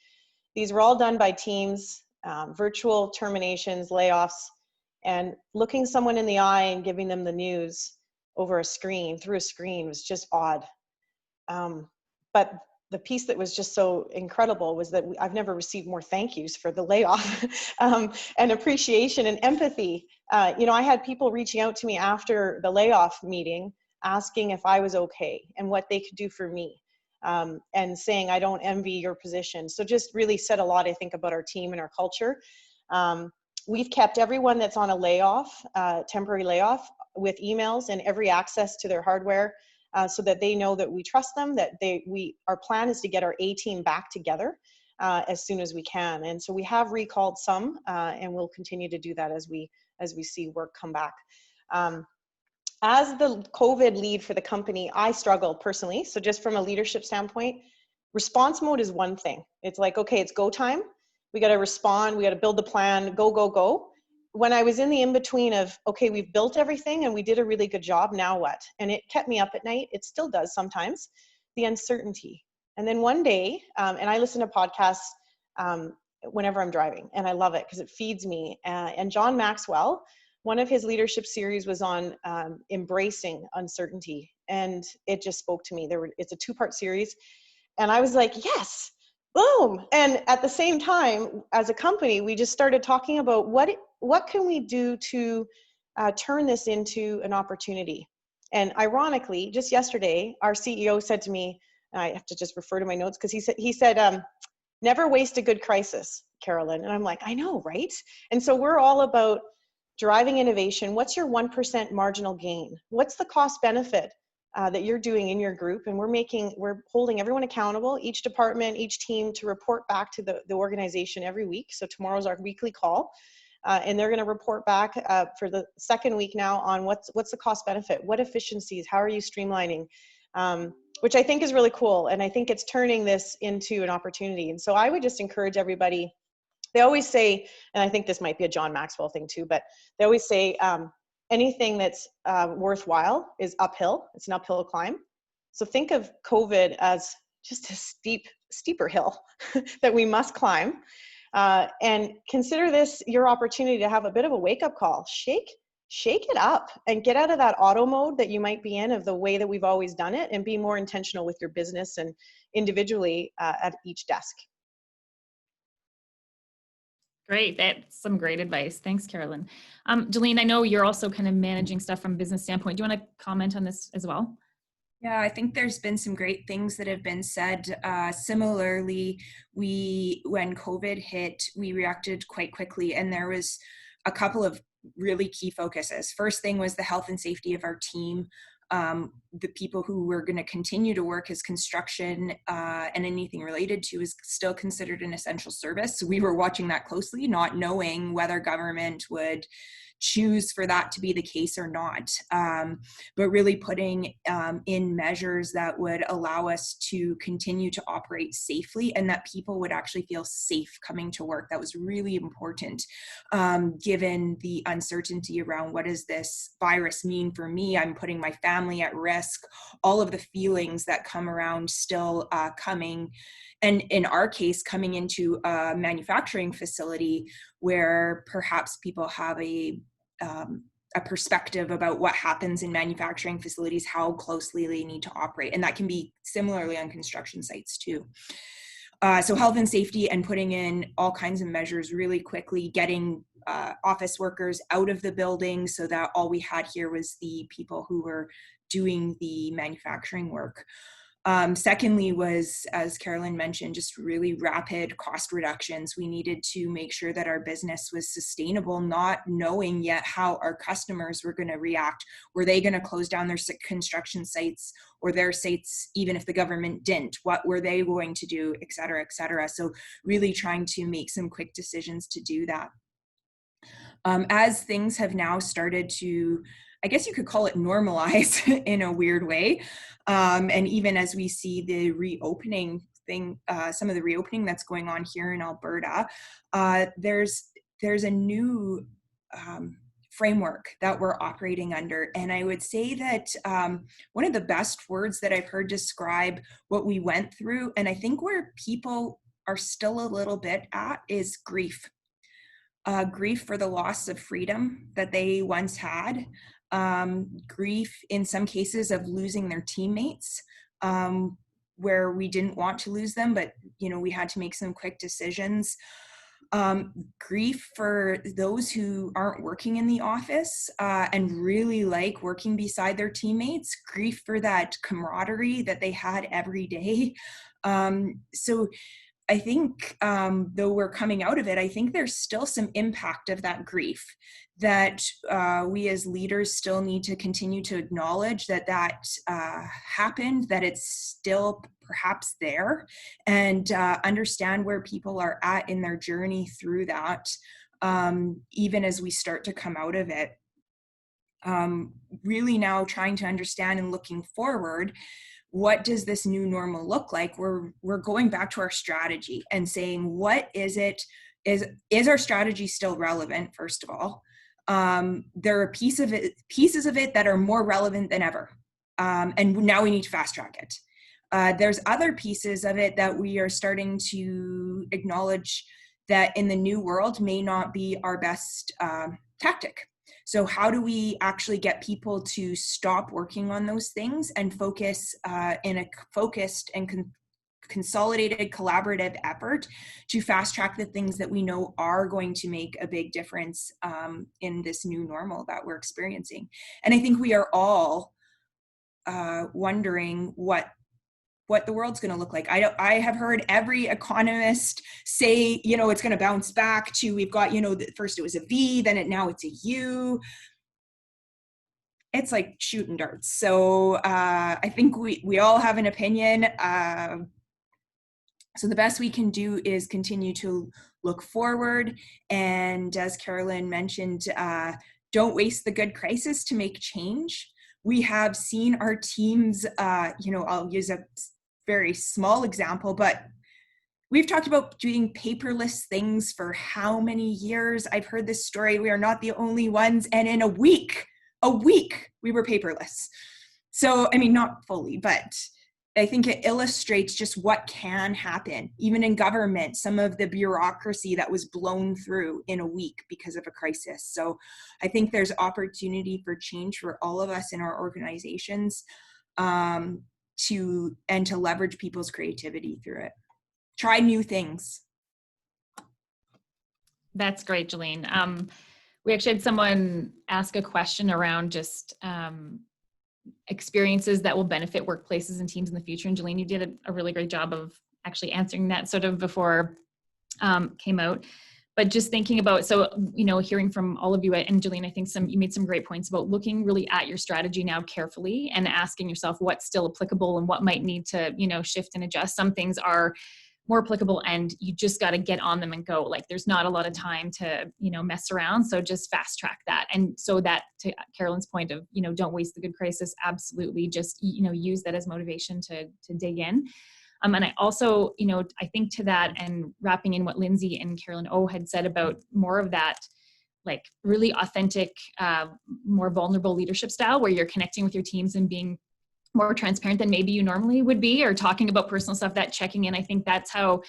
Speaker 4: these were all done by teams, virtual terminations, layoffs, and looking someone in the eye and giving them the news over a screen, through a screen, was just odd. But the piece that was just so incredible was that I've never received more thank yous for the layoff and appreciation and empathy. I had people reaching out to me after the layoff meeting asking if I was okay and what they could do for me, and saying, I don't envy your position. So just really said a lot, I think, about our team and our culture. We've kept everyone that's on a layoff, temporary layoff, with emails and every access to their hardware, so that they know that we trust them, that our plan is to get our A team back together as soon as we can. And so we have recalled some, and we'll continue to do that as we see work come back. As the COVID lead for the company, I struggle personally. So just from a leadership standpoint, response mode is one thing. It's like, okay, it's go time. We got to respond. We got to build the plan, go, go, go. When I was in the in-between of, okay, we've built everything and we did a really good job, now what? And it kept me up at night. It still does sometimes. The uncertainty. And then one day, and I listen to podcasts whenever I'm driving, and I love it because it feeds me. And John Maxwell, one of his leadership series was on embracing uncertainty, and it just spoke to me. It's a 2-part series, and I was like, yes, boom. And at the same time, as a company, we just started talking about what can we do to turn this into an opportunity. And ironically, just yesterday, our CEO said to me, I have to just refer to my notes because he said, never waste a good crisis, Carolyn. And I'm like, I know, right? And so we're all about driving innovation. What's your 1% marginal gain? What's the cost benefit that you're doing in your group? And we're holding everyone accountable, each department, each team, to report back to the organization every week. So tomorrow's our weekly call. And they're going to report back for the second week now on what's the cost benefit, what efficiencies, how are you streamlining, which I think is really cool. And I think it's turning this into an opportunity. And so I would just encourage everybody. They always say, and I think this might be a John Maxwell thing too, but they always say anything that's worthwhile is uphill. It's an uphill climb. So think of COVID as just a steeper hill that we must climb. And consider this your opportunity to have a bit of a wake-up call. Shake it up and get out of that auto mode that you might be in of the way that we've always done it, and be more intentional with your business and individually at each desk.
Speaker 1: Great. That's some great advice. Thanks, Carolyn. Jillene, I know you're also kind of managing stuff from a business standpoint. Do you want to comment on this as well?
Speaker 2: Yeah, I think there's been some great things that have been said. Similarly, when COVID hit, we reacted quite quickly, and there was a couple of really key focuses. First thing was the health and safety of our team. The people who were going to continue to work as construction and anything related to is still considered an essential service. So we were watching that closely, not knowing whether government would choose for that to be the case or not, but really putting in measures that would allow us to continue to operate safely, and that people would actually feel safe coming to work. That was really important, given the uncertainty around what does this virus mean for me? I'm putting my family at risk, all of the feelings that come around still coming. And in our case, coming into a manufacturing facility where perhaps people have a perspective about what happens in manufacturing facilities, how closely they need to operate. And that can be similarly on construction sites too. So health and safety, and putting in all kinds of measures really quickly, getting office workers out of the building so that all we had here was the people who were doing the manufacturing work. Secondly was, as Carolyn mentioned, just really rapid cost reductions. We needed to make sure that our business was sustainable, not knowing yet how our customers were going to react. Were they going to close down their construction sites or their sites, even if the government didn't? What were they going to do, et cetera, et cetera? So really trying to make some quick decisions to do that. As things have now started to, I guess you could call it normalize in a weird way. And even as we see the reopening thing, some of the reopening that's going on here in Alberta, there's a new framework that we're operating under. And I would say that one of the best words that I've heard describe what we went through, and I think where people are still a little bit at, is grief. Grief for the loss of freedom that they once had. Grief in some cases of losing their teammates, where we didn't want to lose them, but we had to make some quick decisions. Grief for those who aren't working in the office and really like working beside their teammates. Grief for that camaraderie that they had every day. So I think though we're coming out of it, I think there's still some impact of that grief that we as leaders still need to continue to acknowledge that happened, that it's still perhaps there, and understand where people are at in their journey through that, even as we start to come out of it. Really now trying to understand and looking forward, what does this new normal look like? We're going back to our strategy and saying, what is it? Is our strategy still relevant, first of all? There are pieces of it that are more relevant than ever. And now we need to fast track it. There's other pieces of it that we are starting to acknowledge that in the new world may not be our best tactic. So how do we actually get people to stop working on those things and focus in a focused and consolidated collaborative effort to fast track the things that we know are going to make a big difference in this new normal that we're experiencing. And I think we are all wondering what the world's going to look like. I have heard every economist say, you know, it's going to bounce back to, we've got, you know, first it was a V, then now it's a U. It's like shooting darts. So I think we all have an opinion. So the best we can do is continue to look forward. And as Carolyn mentioned, don't waste the good crisis to make change. We have seen our teams, you know, I'll use a very small example, but we've talked about doing paperless things for how many years? I've heard this story. We are not the only ones. And in a week, we were paperless. So, I mean, not fully, but I think it illustrates just what can happen, even in government, some of the bureaucracy that was blown through in a week because of a crisis. So I think there's opportunity for change for all of us in our organizations to leverage people's creativity through it. Try new things.
Speaker 1: That's great, Jillene. We actually had someone ask a question around just experiences that will benefit workplaces and teams in the future. And Jillene, you did a really great job of actually answering that sort of before came out. But just thinking about, so, you know, hearing from all of you, and Jillene, I think you made some great points about looking really at your strategy now carefully and asking yourself what's still applicable and what might need to, you know, shift and adjust. Some things are more applicable and you just got to get on them and go. Like there's not a lot of time to, you know, mess around. So just fast track that. And so that, to Carolyn's point of, you know, don't waste the good crisis, absolutely just, you know, use that as motivation to dig in. And I also, you know, I think to that and wrapping in what Lindsay and Carolyn O had said about more of that, like really authentic, more vulnerable leadership style where you're connecting with your teams and being more transparent than maybe you normally would be, or talking about personal stuff, that checking in. I think that's how,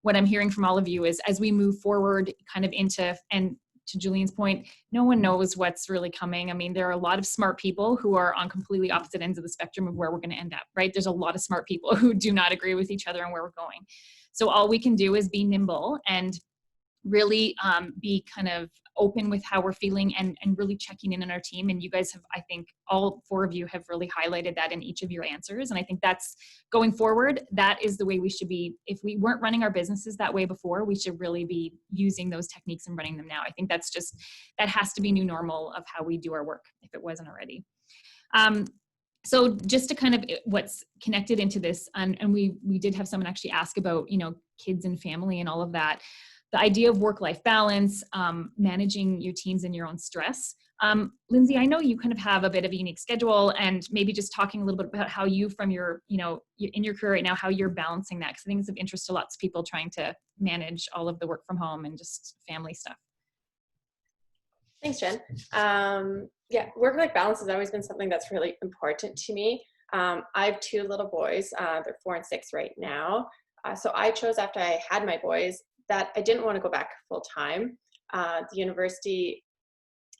Speaker 1: what I'm hearing from all of you is as we move forward kind of into, and to Jillene's point, no one knows what's really coming. I mean, there are a lot of smart people who are on completely opposite ends of the spectrum of where we're going to end up, right? There's a lot of smart people who do not agree with each other on where we're going. So all we can do is be nimble and really be kind of open with how we're feeling and really checking in on our team. And you guys have, I think all four of you have really highlighted that in each of your answers. And I think that's going forward, that is the way we should be. If we weren't running our businesses that way before, we should really be using those techniques and running them now. I think that's just, that has to be new normal of how we do our work if it wasn't already. So just to kind of what's connected into this, and we did have someone actually ask about, you know, kids and family and all of that. The idea of work-life balance, managing your teams and your own stress. Lindsay, I know you kind of have a bit of a unique schedule, and maybe just talking a little bit about how you, from your, you know, in your career right now, how you're balancing that, because I think it's of interest to lots of people trying to manage all of the work from home and just family stuff.
Speaker 3: Thanks, Jen. Yeah, work-life balance has always been something that's really important to me. I have two little boys. They're 4 and 6 right now. So I chose after I had my boys that I didn't want to go back full time. The university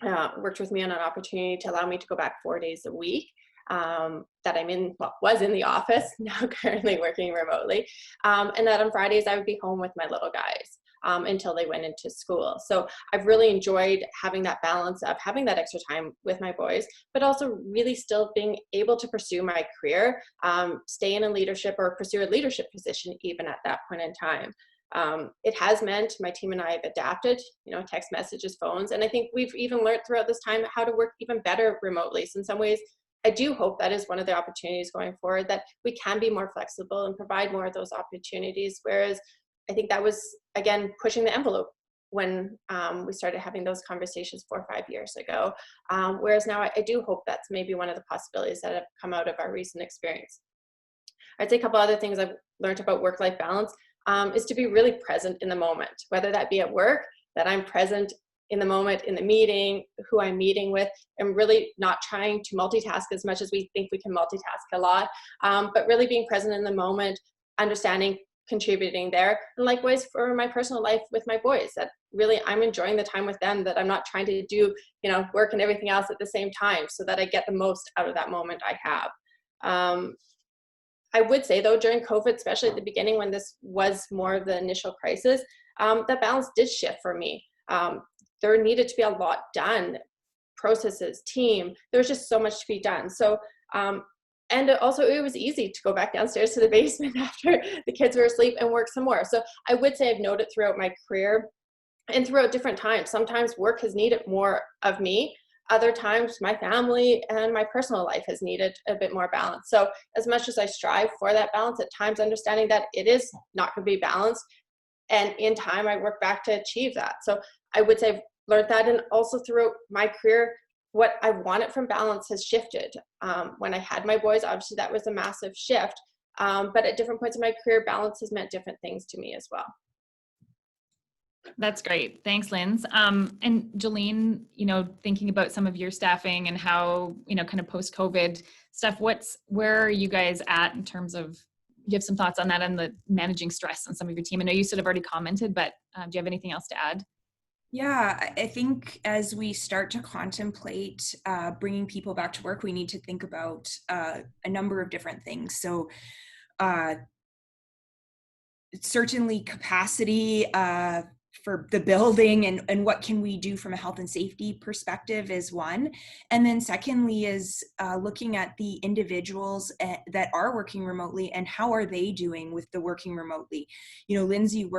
Speaker 3: worked with me on an opportunity to allow me to go back 4 days a week. That I'm in, well, was in the office, now currently working remotely. And that on Fridays I would be home with my little guys until they went into school. So I've really enjoyed having that balance of having that extra time with my boys, but also really still being able to pursue my career, stay in a leadership or pursue a leadership position even at that point in time. It has meant my team and I have adapted, you know, text messages, phones, and I think we've even learned throughout this time how to work even better remotely. So in some ways, I do hope that is one of the opportunities going forward, that we can be more flexible and provide more of those opportunities. Whereas I think that was, again, pushing the envelope when we started having those conversations 4 or 5 years ago. Whereas now I do hope that's maybe one of the possibilities that have come out of our recent experience. I'd say a couple other things I've learned about work-life balance is to be really present in the moment, whether that be at work, that I'm present in the moment, in the meeting, who I'm meeting with, and really not trying to multitask as much as we think we can multitask a lot, but really being present in the moment, understanding, contributing there. And likewise for my personal life with my boys, that really I'm enjoying the time with them, that I'm not trying to do, work and everything else at the same time, so that I get the most out of that moment I have. I would say though, during COVID, especially at the beginning when this was more of the initial crisis, that balance did shift for me. There needed to be a lot done, processes, team, there's just so much to be done. So, and also it was easy to go back downstairs to the basement after the kids were asleep and work some more. So I would say I've noted throughout my career and throughout different times, sometimes work has needed more of me. Other times my family and my personal life has needed a bit more balance. So as much as I strive for that balance, at times understanding that it is not going to be balanced, and in time I work back to achieve that. So I would say I've learned that, and also throughout my career, what I wanted from balance has shifted. When I had my boys, obviously that was a massive shift, but at different points in my career, balance has meant different things to me as well.
Speaker 1: That's great. Thanks, Linz. And Jillene, thinking about some of your staffing and how, kind of post-COVID stuff, where are you guys at in terms of, do you have some thoughts on that and the managing stress on some of your team? I know you sort of already commented, but do you have anything else to add?
Speaker 2: Yeah, I think as we start to contemplate bringing people back to work, we need to think about a number of different things. So certainly capacity for the building and what can we do from a health and safety perspective is one. And then secondly is looking at the individuals that are working remotely and how are they doing with the working remotely. Lindsay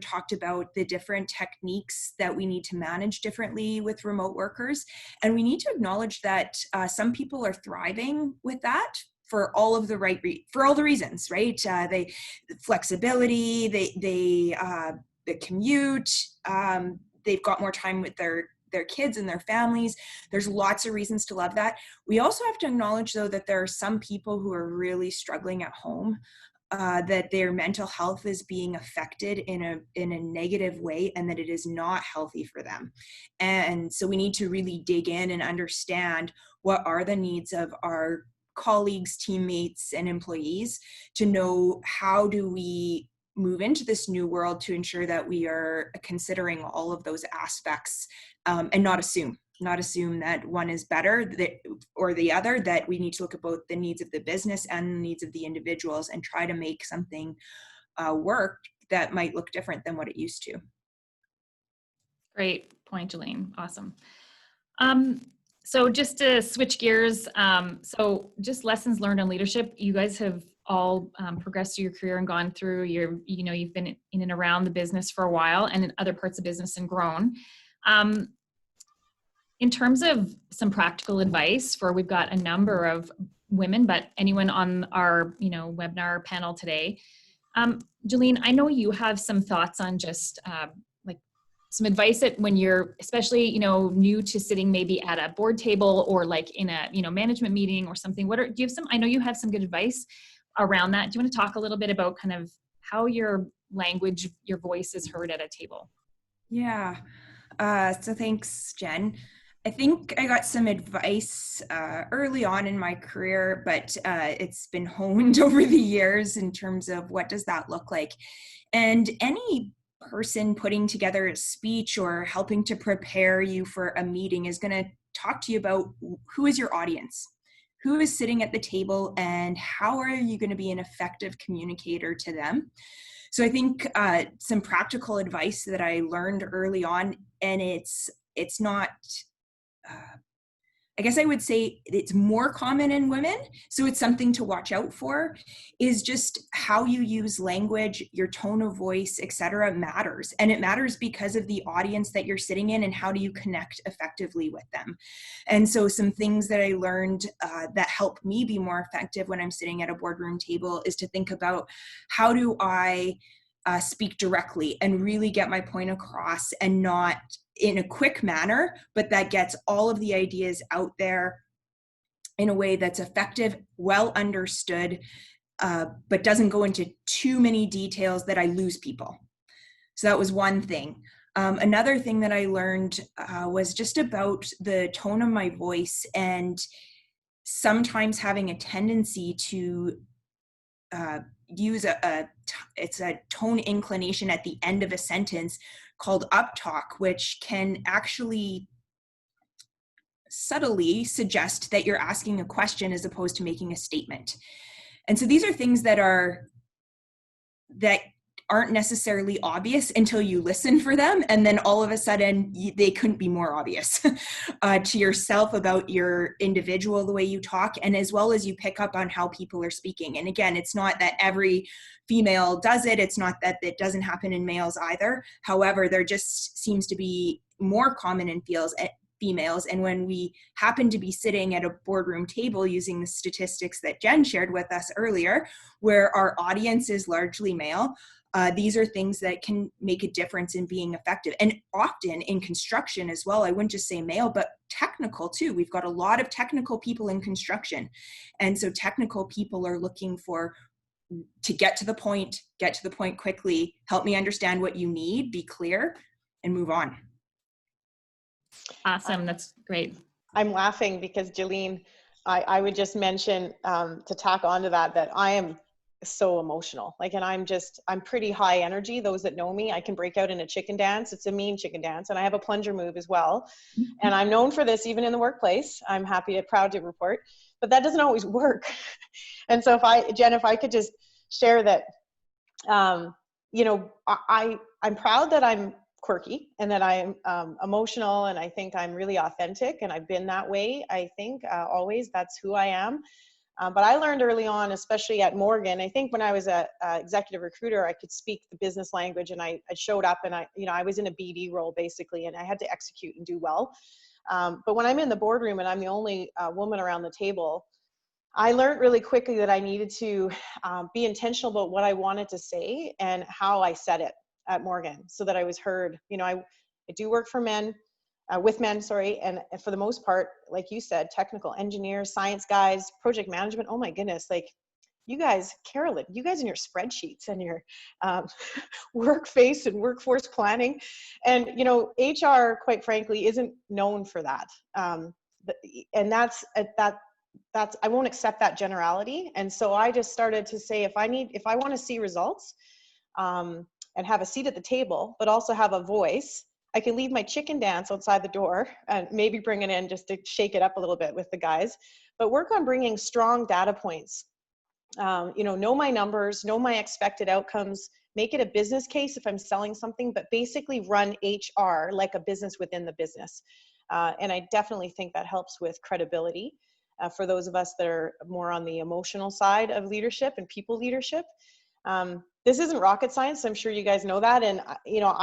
Speaker 2: talked about the different techniques that we need to manage differently with remote workers. And we need to acknowledge that some people are thriving with that for all of the for all the reasons, right? Flexibility, the commute, they've got more time with their kids and their families. There's lots of reasons to love that. We also have to acknowledge though that there are some people who are really struggling at home, that their mental health is being affected in a negative way, and that it is not healthy for them. And so we need to really dig in and understand what are the needs of our colleagues, teammates, and employees to know how do we move into this new world to ensure that we are considering all of those aspects, and not assume that one is better or the other, that we need to look at both the needs of the business and the needs of the individuals and try to make something work that might look different than what it used to.
Speaker 1: Great point, Jillene. Awesome. So just to switch gears, so just lessons learned on leadership. You guys have all progressed through your career and gone through you've been in and around the business for a while and in other parts of business and grown. In terms of some practical advice we've got a number of women, but anyone on our, webinar panel today. Jillene, I know you have some thoughts on just some advice that when you're especially, new to sitting maybe at a board table or like in a, management meeting or something. Do you have I know you have some good advice around that. Do you want to talk a little bit about kind of how your language, your voice is heard at a table?
Speaker 2: Yeah. So thanks, Jen. I think I got some advice early on in my career, but it's been honed over the years in terms of what does that look like. And any person putting together a speech or helping to prepare you for a meeting is going to talk to you about who is your audience, who is sitting at the table, and how are you going to be an effective communicator to them. So I think some practical advice that I learned early on, and it's not, I guess I would say it's more common in women, so it's something to watch out for, is just how you use language, your tone of voice, etc. matters. And it matters because of the audience that you're sitting in and how do you connect effectively with them. And so some things that I learned that help me be more effective when I'm sitting at a boardroom table is to think about how do I speak directly and really get my point across, and not in a quick manner, but that gets all of the ideas out there in a way that's effective, well understood, but doesn't go into too many details that I lose people. So that was one thing. Another thing that I learned was just about the tone of my voice, and sometimes having a tendency to use it's a tone inclination at the end of a sentence called uptalk, which can actually subtly suggest that you're asking a question as opposed to making a statement. And so these are things that aren't necessarily obvious until you listen for them, and then all of a sudden they couldn't be more obvious to yourself about your individual, the way you talk, and as well as you pick up on how people are speaking. And again, it's not that every female does it, it's not that it doesn't happen in males either. However, there just seems to be more common in females, and when we happen to be sitting at a boardroom table using the statistics that Jen shared with us earlier, where our audience is largely male, these are things that can make a difference in being effective. And often in construction as well, I wouldn't just say male, but technical too. We've got a lot of technical people in construction. And so technical people are looking to get to the point quickly, help me understand what you need, be clear, and move on.
Speaker 1: Awesome. That's great.
Speaker 4: I'm laughing because Jillene, I would just mention to tack onto that I am so emotional. Like, and I'm pretty high energy. Those that know me, I can break out in a chicken dance. It's a mean chicken dance. And I have a plunger move as well. And I'm known for this even in the workplace. I'm proud to report, but that doesn't always work. And so Jen, if I could just share that, you know, I'm proud that I'm quirky and that I'm emotional, and I think I'm really authentic, and I've been that way. I think always that's who I am. But I learned early on, especially at Morgan, I think when I was a executive recruiter, I could speak the business language, and I showed up, and I was in a BD role basically, and I had to execute and do well. But when I'm in the boardroom and I'm the only woman around the table, I learned really quickly that I needed to be intentional about what I wanted to say and how I said it at Morgan, so that I was heard. You know, I do work for men, with men, sorry, and for the most part, like you said, technical engineers, science guys, project management. Oh my goodness, like you guys, Carolyn, you guys in your spreadsheets and your workforce and workforce planning, and you know, HR, quite frankly, isn't known for that, and that's I won't accept that generality. And so I just started to say, if I want to see results, and have a seat at the table, but also have a voice, I can leave my chicken dance outside the door and maybe bring it in just to shake it up a little bit with the guys, but work on bringing strong data points. You know my numbers, know my expected outcomes, make it a business case if I'm selling something, but basically run HR like a business within the business. And I definitely think that helps with credibility for those of us that are more on the emotional side of leadership and people leadership. This isn't rocket science. I'm sure you guys know that. And, you know,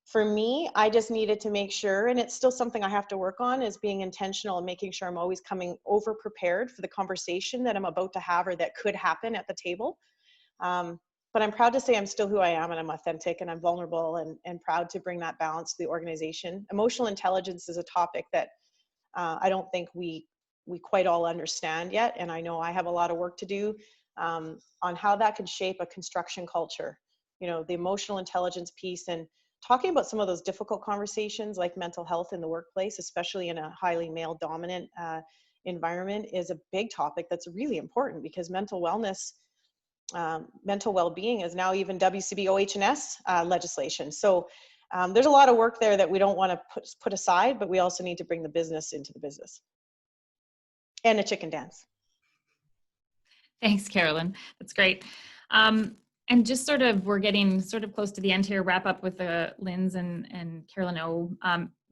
Speaker 4: for me, I just needed to make sure, and it's still something I have to work on, is being intentional and making sure I'm always coming over prepared for the conversation that I'm about to have or that could happen at the table. But I'm proud to say I'm still who I am, and I'm authentic, and I'm vulnerable, and proud to bring that balance to the organization. Emotional intelligence is a topic that I don't think we quite all understand yet. And I know I have a lot of work to do on how that can shape a construction culture. You know, the emotional intelligence piece, and talking about some of those difficult conversations like mental health in the workplace, especially in a highly male dominant environment, is a big topic that's really important, because mental wellness, mental well-being is now even WCB OH&S legislation. So there's a lot of work there that we don't want to put aside, but we also need to bring the business into the business. And a chicken dance.
Speaker 1: Thanks, Carolyn. That's great. And just we're getting sort of close to the end here, wrap up with Linz and Carolyn O.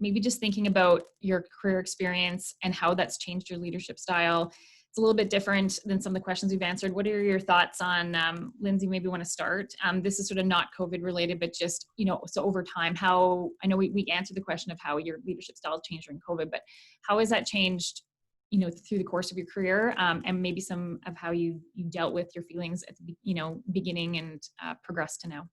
Speaker 1: Maybe just thinking about your career experience and how that's changed your leadership style. It's a little bit different than some of the questions we've answered. What are your thoughts on, Lindsay, maybe want to start? This is sort of not COVID related, but just, you know, so over time, how, I know we answered the question of how your leadership style changed during COVID, but how has that changed, you know, through the course of your career, and maybe some of how you dealt with your feelings at the, you know, beginning and progressed to now?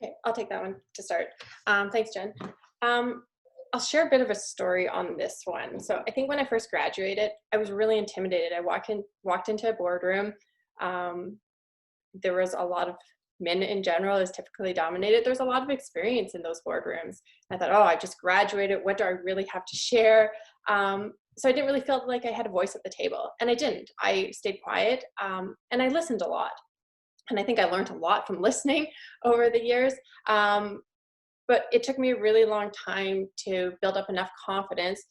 Speaker 3: Okay, I'll take that one to start. Thanks, Jen. I'll share a bit of a story on this one. So I think when I first graduated, I was really intimidated. I walked into a boardroom. There was a lot of men in general is typically dominated, there's a lot of experience in those boardrooms. I thought, oh, I just graduated. What do I really have to share? So I didn't really feel like I had a voice at the table, and I didn't. I stayed quiet, and I listened a lot. And I think I learned a lot from listening over the years. But it took me a really long time to build up enough confidence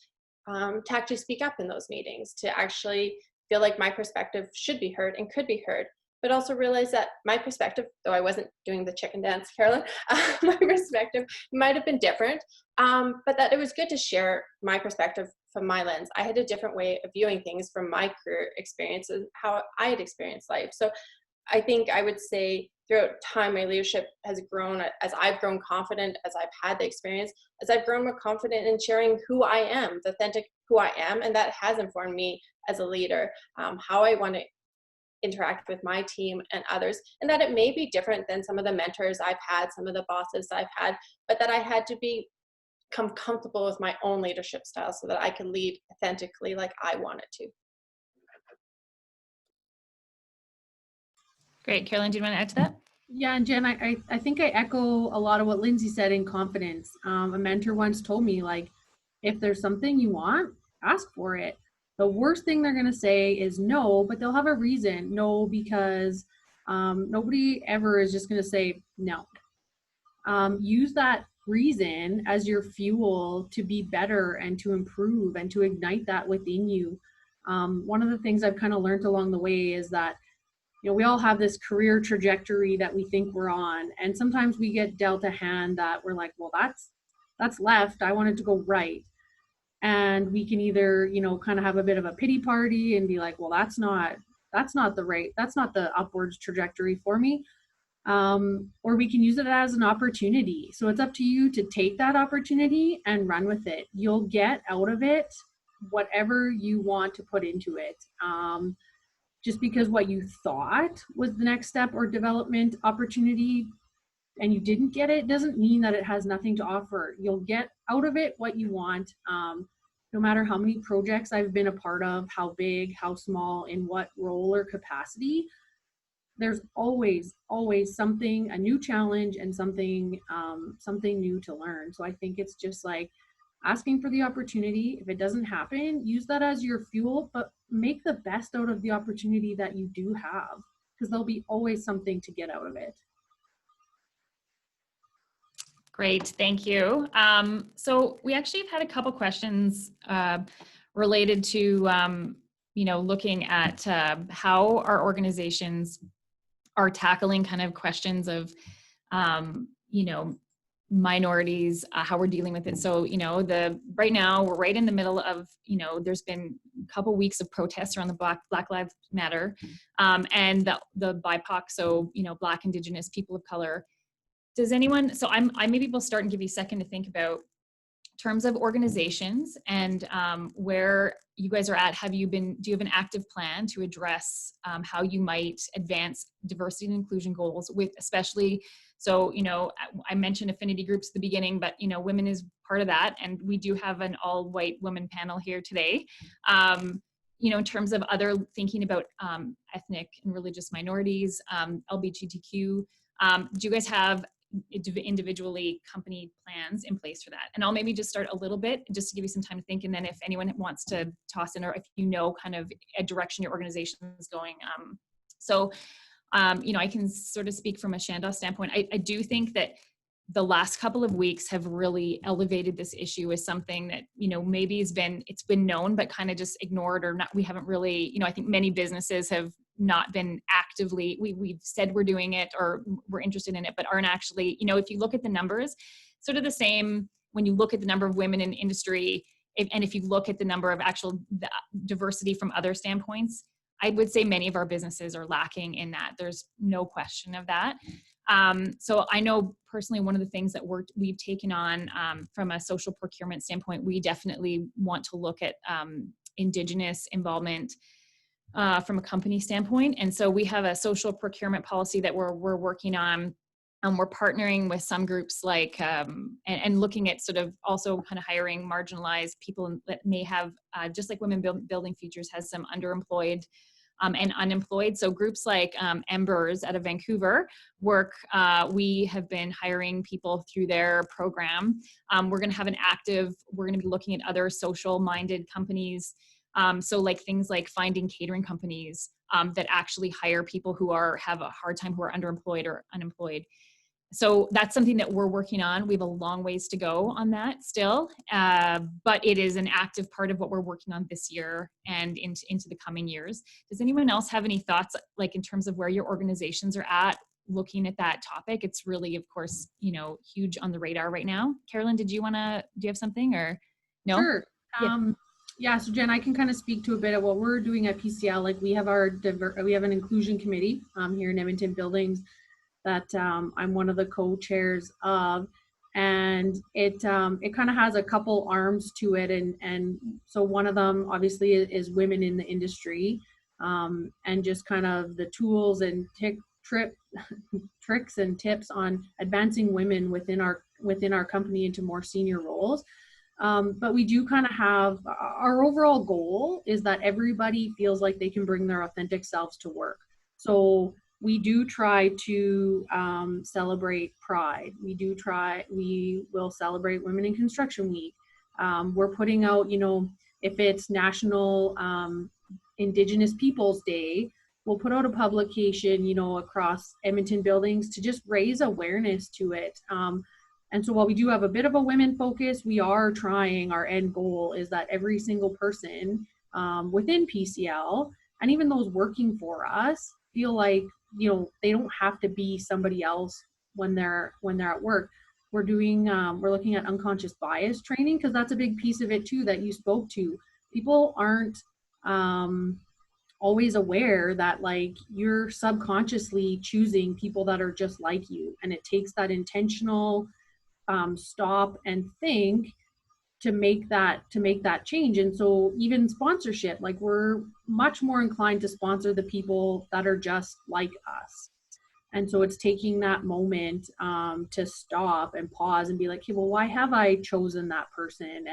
Speaker 3: to actually speak up in those meetings, to actually feel like my perspective should be heard and could be heard, but also realize that my perspective, though I wasn't doing the chicken dance, Carolyn, my perspective might have been different, but that it was good to share my perspective from my lens. I had a different way of viewing things from my career experiences, how I had experienced life. So I think I would say throughout time, my leadership has grown as I've grown confident, as I've had the experience, as I've grown more confident in sharing who I am, the authentic who I am, and that has informed me as a leader, how I want to interact with my team and others, and that it may be different than some of the mentors I've had, some of the bosses I've had, but that I had to become comfortable with my own leadership style so that I could lead authentically like I wanted to.
Speaker 1: Great. Carolyn, do you want to add to that?
Speaker 5: Yeah, and Jen, I think I echo a lot of what Lindsay said in confidence. A mentor once told me, like, if there's something you want, ask for it. The worst thing they're going to say is no, but they'll have a reason. No, because nobody ever is just going to say no. Use that reason as your fuel to be better and to improve and to ignite that within you. One of the things I've kind of learned along the way is that, you know, we all have this career trajectory that we think we're on. And sometimes we get dealt a hand that we're like, well, that's left. I want it to go right. And we can either, you know, kind of have a bit of a pity party and be like, well, that's not the upwards trajectory for me. Or we can use it as an opportunity. So it's up to you to take that opportunity and run with it. You'll get out of it whatever you want to put into it. Just because what you thought was the next step or development opportunity and you didn't get it doesn't mean that it has nothing to offer. You'll get out of it what you want. No matter how many projects I've been a part of, how big, how small, in what role or capacity, there's always something, a new challenge and something new to learn. So I think it's just like asking for the opportunity. If it doesn't happen, use that as your fuel, but make the best out of the opportunity that you do have, because there'll be always something to get out of it.
Speaker 1: Great, thank you. So we actually have had a couple questions related to, you know, looking at how our organizations are tackling kind of questions of, you know, minorities, how we're dealing with it. So, you know, right now we're right in the middle of, you know, there's been a couple weeks of protests around the Black Lives Matter, and the BIPOC, so, you know, Black, Indigenous, people of color. Does anyone, so I maybe we'll start and give you a second to think about terms of organizations and where you guys are at. Do you have an active plan to address how you might advance diversity and inclusion goals with, especially, so, you know, I mentioned affinity groups at the beginning, but, you know, women is part of that. And we do have an all white women panel here today. You know, in terms of other thinking about ethnic and religious minorities, LGBTQ, do you guys have individually company plans in place for that? And I'll maybe just start a little bit just to give you some time to think, and then if anyone wants to toss in, or if you know kind of a direction your organization is going. You know, I can sort of speak from a Shandaw standpoint. I do think that the last couple of weeks have really elevated this issue as something that, you know, maybe it's been known, but kind of just ignored, or not. We haven't really, you know, I think many businesses have not been actively, we've said we're doing it or we're interested in it, but aren't actually, you know, if you look at the numbers, sort of the same when you look at the number of women in industry, and if you look at the number of actual diversity from other standpoints, I would say many of our businesses are lacking in that. There's no question of that. So I know personally, one of the things that we've taken on from a social procurement standpoint, we definitely want to look at Indigenous involvement from a company standpoint. And so we have a social procurement policy that we're working on. We're partnering with some groups like, and looking at sort of also kind of hiring marginalized people that may have, just like Women Building Futures has some underemployed and unemployed. So groups like Embers out of Vancouver we have been hiring people through their program. We're going to have we're going to be looking at other social minded companies. So like things like finding catering companies that actually hire people who have a hard time, who are underemployed or unemployed. So that's something that we're working on. We have a long ways to go on that still, but it is an active part of what we're working on this year and into the coming years. Does anyone else have any thoughts, like in terms of where your organizations are at looking at that topic? It's really, of course, huge on the radar right now. Carolyn, do you have something or no?
Speaker 5: Sure. Yeah, so Jen, I can kind of speak to a bit of what we're doing at PCL. Like we have an inclusion committee here in Edmonton Buildings that I'm one of the co-chairs of, and it kind of has a couple arms to it, and so one of them obviously is women in the industry, and just kind of the tools and tricks and tips on advancing women within our company into more senior roles. But we do kind of have, our overall goal is that everybody feels like they can bring their authentic selves to work. So we do try to celebrate Pride. We will celebrate Women in Construction Week. We're putting out, if it's National Indigenous Peoples Day, we'll put out a publication, across Edmonton Buildings to just raise awareness to it. And so while we do have a bit of a women focus, we are trying, our end goal is that every single person within PCL, and even those working for us, feel like, they don't have to be somebody else when they're at work. We're looking at unconscious bias training, because that's a big piece of it too that you spoke to. People aren't always aware that like you're subconsciously choosing people that are just like you, and it takes that intentional stop and think to make that change. And so even sponsorship, like we're much more inclined to sponsor the people that are just like us. And so it's taking that moment to stop and pause and be like, hey, well, why have I chosen that person?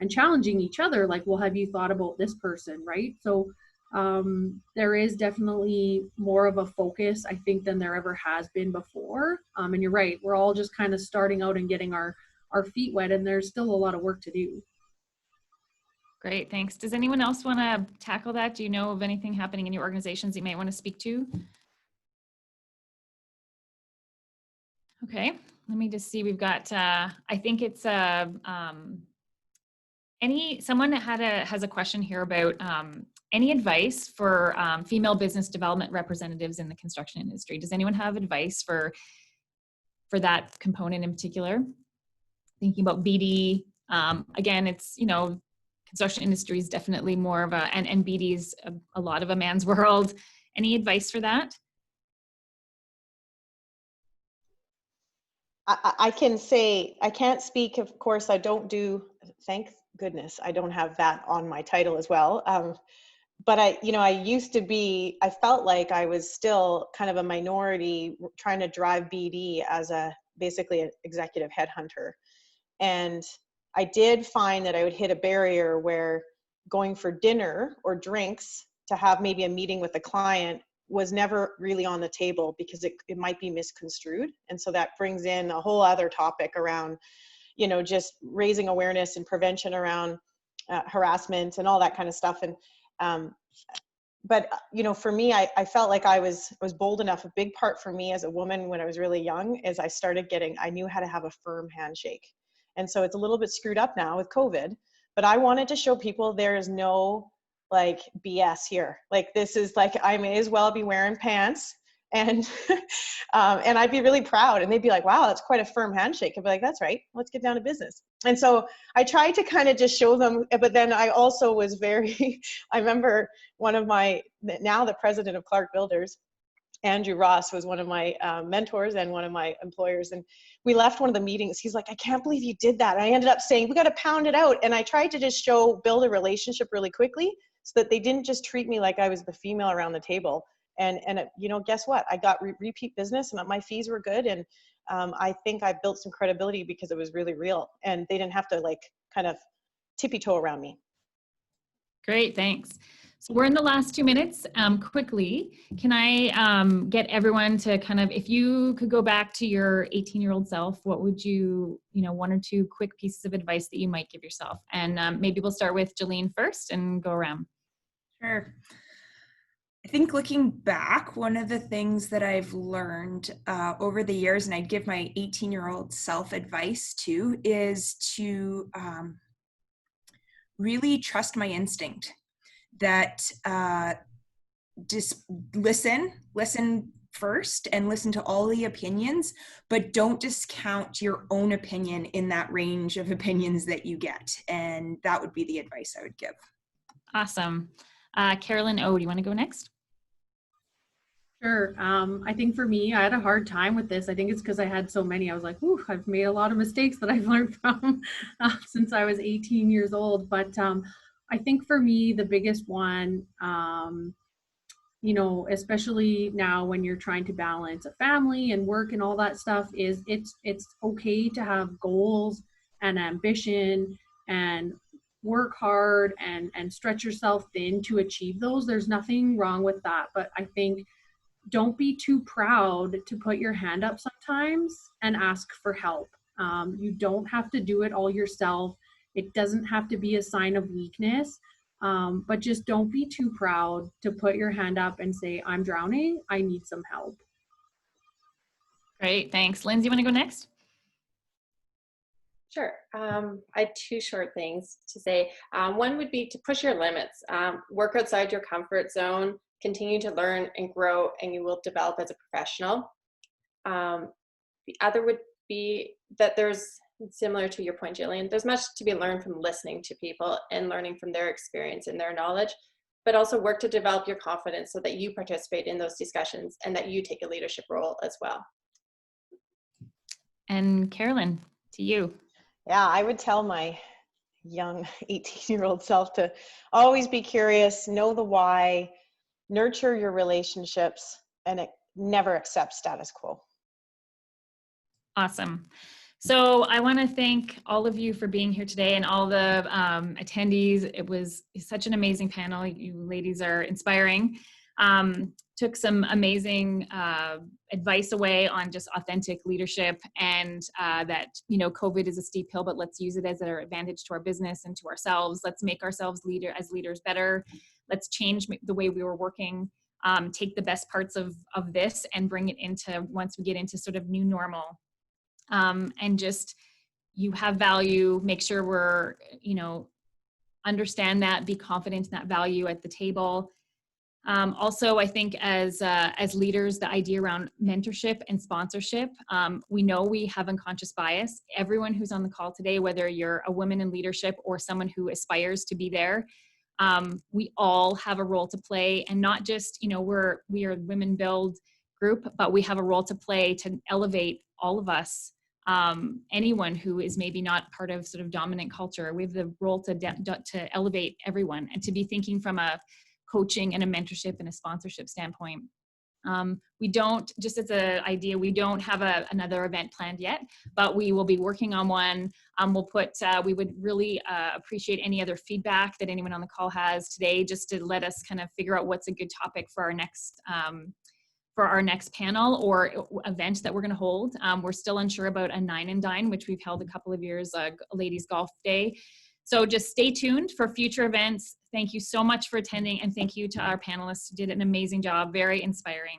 Speaker 5: And challenging each other, like, well, have you thought about this person, right? So there is definitely more of a focus, I think, than there ever has been before. And you're right, we're all just kind of starting out and getting our feet wet, and there's still a lot of work to do.
Speaker 1: Great, thanks. Does anyone else want to tackle that? Do you know of anything happening in your organizations you might want to speak to? Okay, let me just see. We've got, I think it's someone has a question here about any advice for female business development representatives in the construction industry. Does anyone have advice for that component in particular? Thinking about BD, again, it's, construction industry is definitely more of and BD is a lot of a man's world. Any advice for that?
Speaker 4: I can say, I can't speak, of course, I don't do, thank goodness, I don't have that on my title as well. But I used to be, I felt like I was still kind of a minority trying to drive BD as basically an executive headhunter. And I did find that I would hit a barrier where going for dinner or drinks to have maybe a meeting with a client was never really on the table, because it might be misconstrued. And so that brings in a whole other topic around, just raising awareness and prevention around harassment and all that kind of stuff. And but for me, I felt like I was bold enough. A big part for me as a woman when I was really young is I knew how to have a firm handshake. And so it's a little bit screwed up now with COVID, but I wanted to show people there is no like BS here. Like, this is like, I may as well be wearing pants and and I'd be really proud, and they'd be like, wow, that's quite a firm handshake. I'd be like, that's right, let's get down to business. And so I tried to kind of just show them, but then I also was very, I remember one of now the president of Clark Builders, Andrew Ross, was one of my mentors and one of my employers. And we left one of the meetings. He's like, I can't believe you did that. And I ended up saying, we got to pound it out. And I tried to just build a relationship really quickly so that they didn't just treat me like I was the female around the table. And guess what? I got repeat business, and my fees were good. And I think I built some credibility because it was really real, and they didn't have to like kind of tippy toe around me.
Speaker 1: Great, thanks. So we're in the last 2 minutes. Quickly, can I get everyone to kind of, if you could go back to your 18-year-old self, what would you, 1 or 2 quick pieces of advice that you might give yourself? And maybe we'll start with Jillene first and go around.
Speaker 2: Sure. I think looking back, one of the things that I've learned over the years, and I'd give my 18-year-old self advice to, is to really trust my instinct. That just listen first and listen to all the opinions, but don't discount your own opinion in that range of opinions that you get. And that would be the advice I would give.
Speaker 1: Awesome. Carolyn O, do you want to go next?
Speaker 5: Sure. I think for me, I had a hard time with this. I think it's because I had so many. I was like, ooh, I've made a lot of mistakes that I've learned from since I was 18 years old. But I think for me, the biggest one, especially now when you're trying to balance a family and work and all that stuff, is it's okay to have goals and ambition and work hard and stretch yourself thin to achieve those. There's nothing wrong with that. But I think don't be too proud to put your hand up sometimes and ask for help. You don't have to do it all yourself. It doesn't have to be a sign of weakness, but just don't be too proud to put your hand up and say, I'm drowning, I need some help.
Speaker 1: Great, thanks. Lindsay, you want to go next?
Speaker 3: Sure. I had 2 short things to say. One would be to push your limits, work outside your comfort zone, continue to learn and grow, and you will develop as a professional. The other would be that there's, similar to your point, Jillian, there's much to be learned from listening to people and learning from their experience and their knowledge, but also work to develop your confidence so that you participate in those discussions and that you take a leadership role as well.
Speaker 1: And Carolyn, to you.
Speaker 4: Yeah, I would tell my young 18-year-old self to always be curious, know the why, nurture your relationships, and never accept status quo.
Speaker 1: Awesome. So I want to thank all of you for being here today and all the attendees. It was such an amazing panel. You ladies are inspiring. Took some amazing advice away on just authentic leadership and that, COVID is a steep hill, but let's use it as an advantage to our business and to ourselves. Let's make ourselves as leaders better. Let's change the way we were working, take the best parts of this and bring it into, once we get into sort of new normal. And just, you have value, make sure we're, understand that, be confident in that value at the table. Also, I think as leaders, the idea around mentorship and sponsorship, we know we have unconscious bias. Everyone who's on the call today, whether you're a woman in leadership or someone who aspires to be there, we all have a role to play, and not just, we are a women build group, but we have a role to play to elevate all of us. Anyone who is maybe not part of sort of dominant culture, we have the role to elevate everyone and to be thinking from a coaching and a mentorship and a sponsorship standpoint. We don't, just as an idea, we don't have another event planned yet, but we will be working on one. We would really appreciate any other feedback that anyone on the call has today, just to let us kind of figure out what's a good topic for our next panel or event that we're going to hold. We're still unsure about a 9 and Dine, which we've held a couple of years, ladies golf day. So just stay tuned for future events. Thank you so much for attending, and thank you to our panelists who did an amazing job. Very inspiring.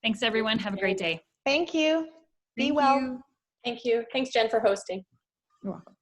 Speaker 1: Thanks everyone. Have a great day.
Speaker 4: Thank you. Be
Speaker 5: Thank
Speaker 4: well.
Speaker 5: you.
Speaker 3: Thank you. Thanks, Jen, for hosting.
Speaker 1: You're welcome.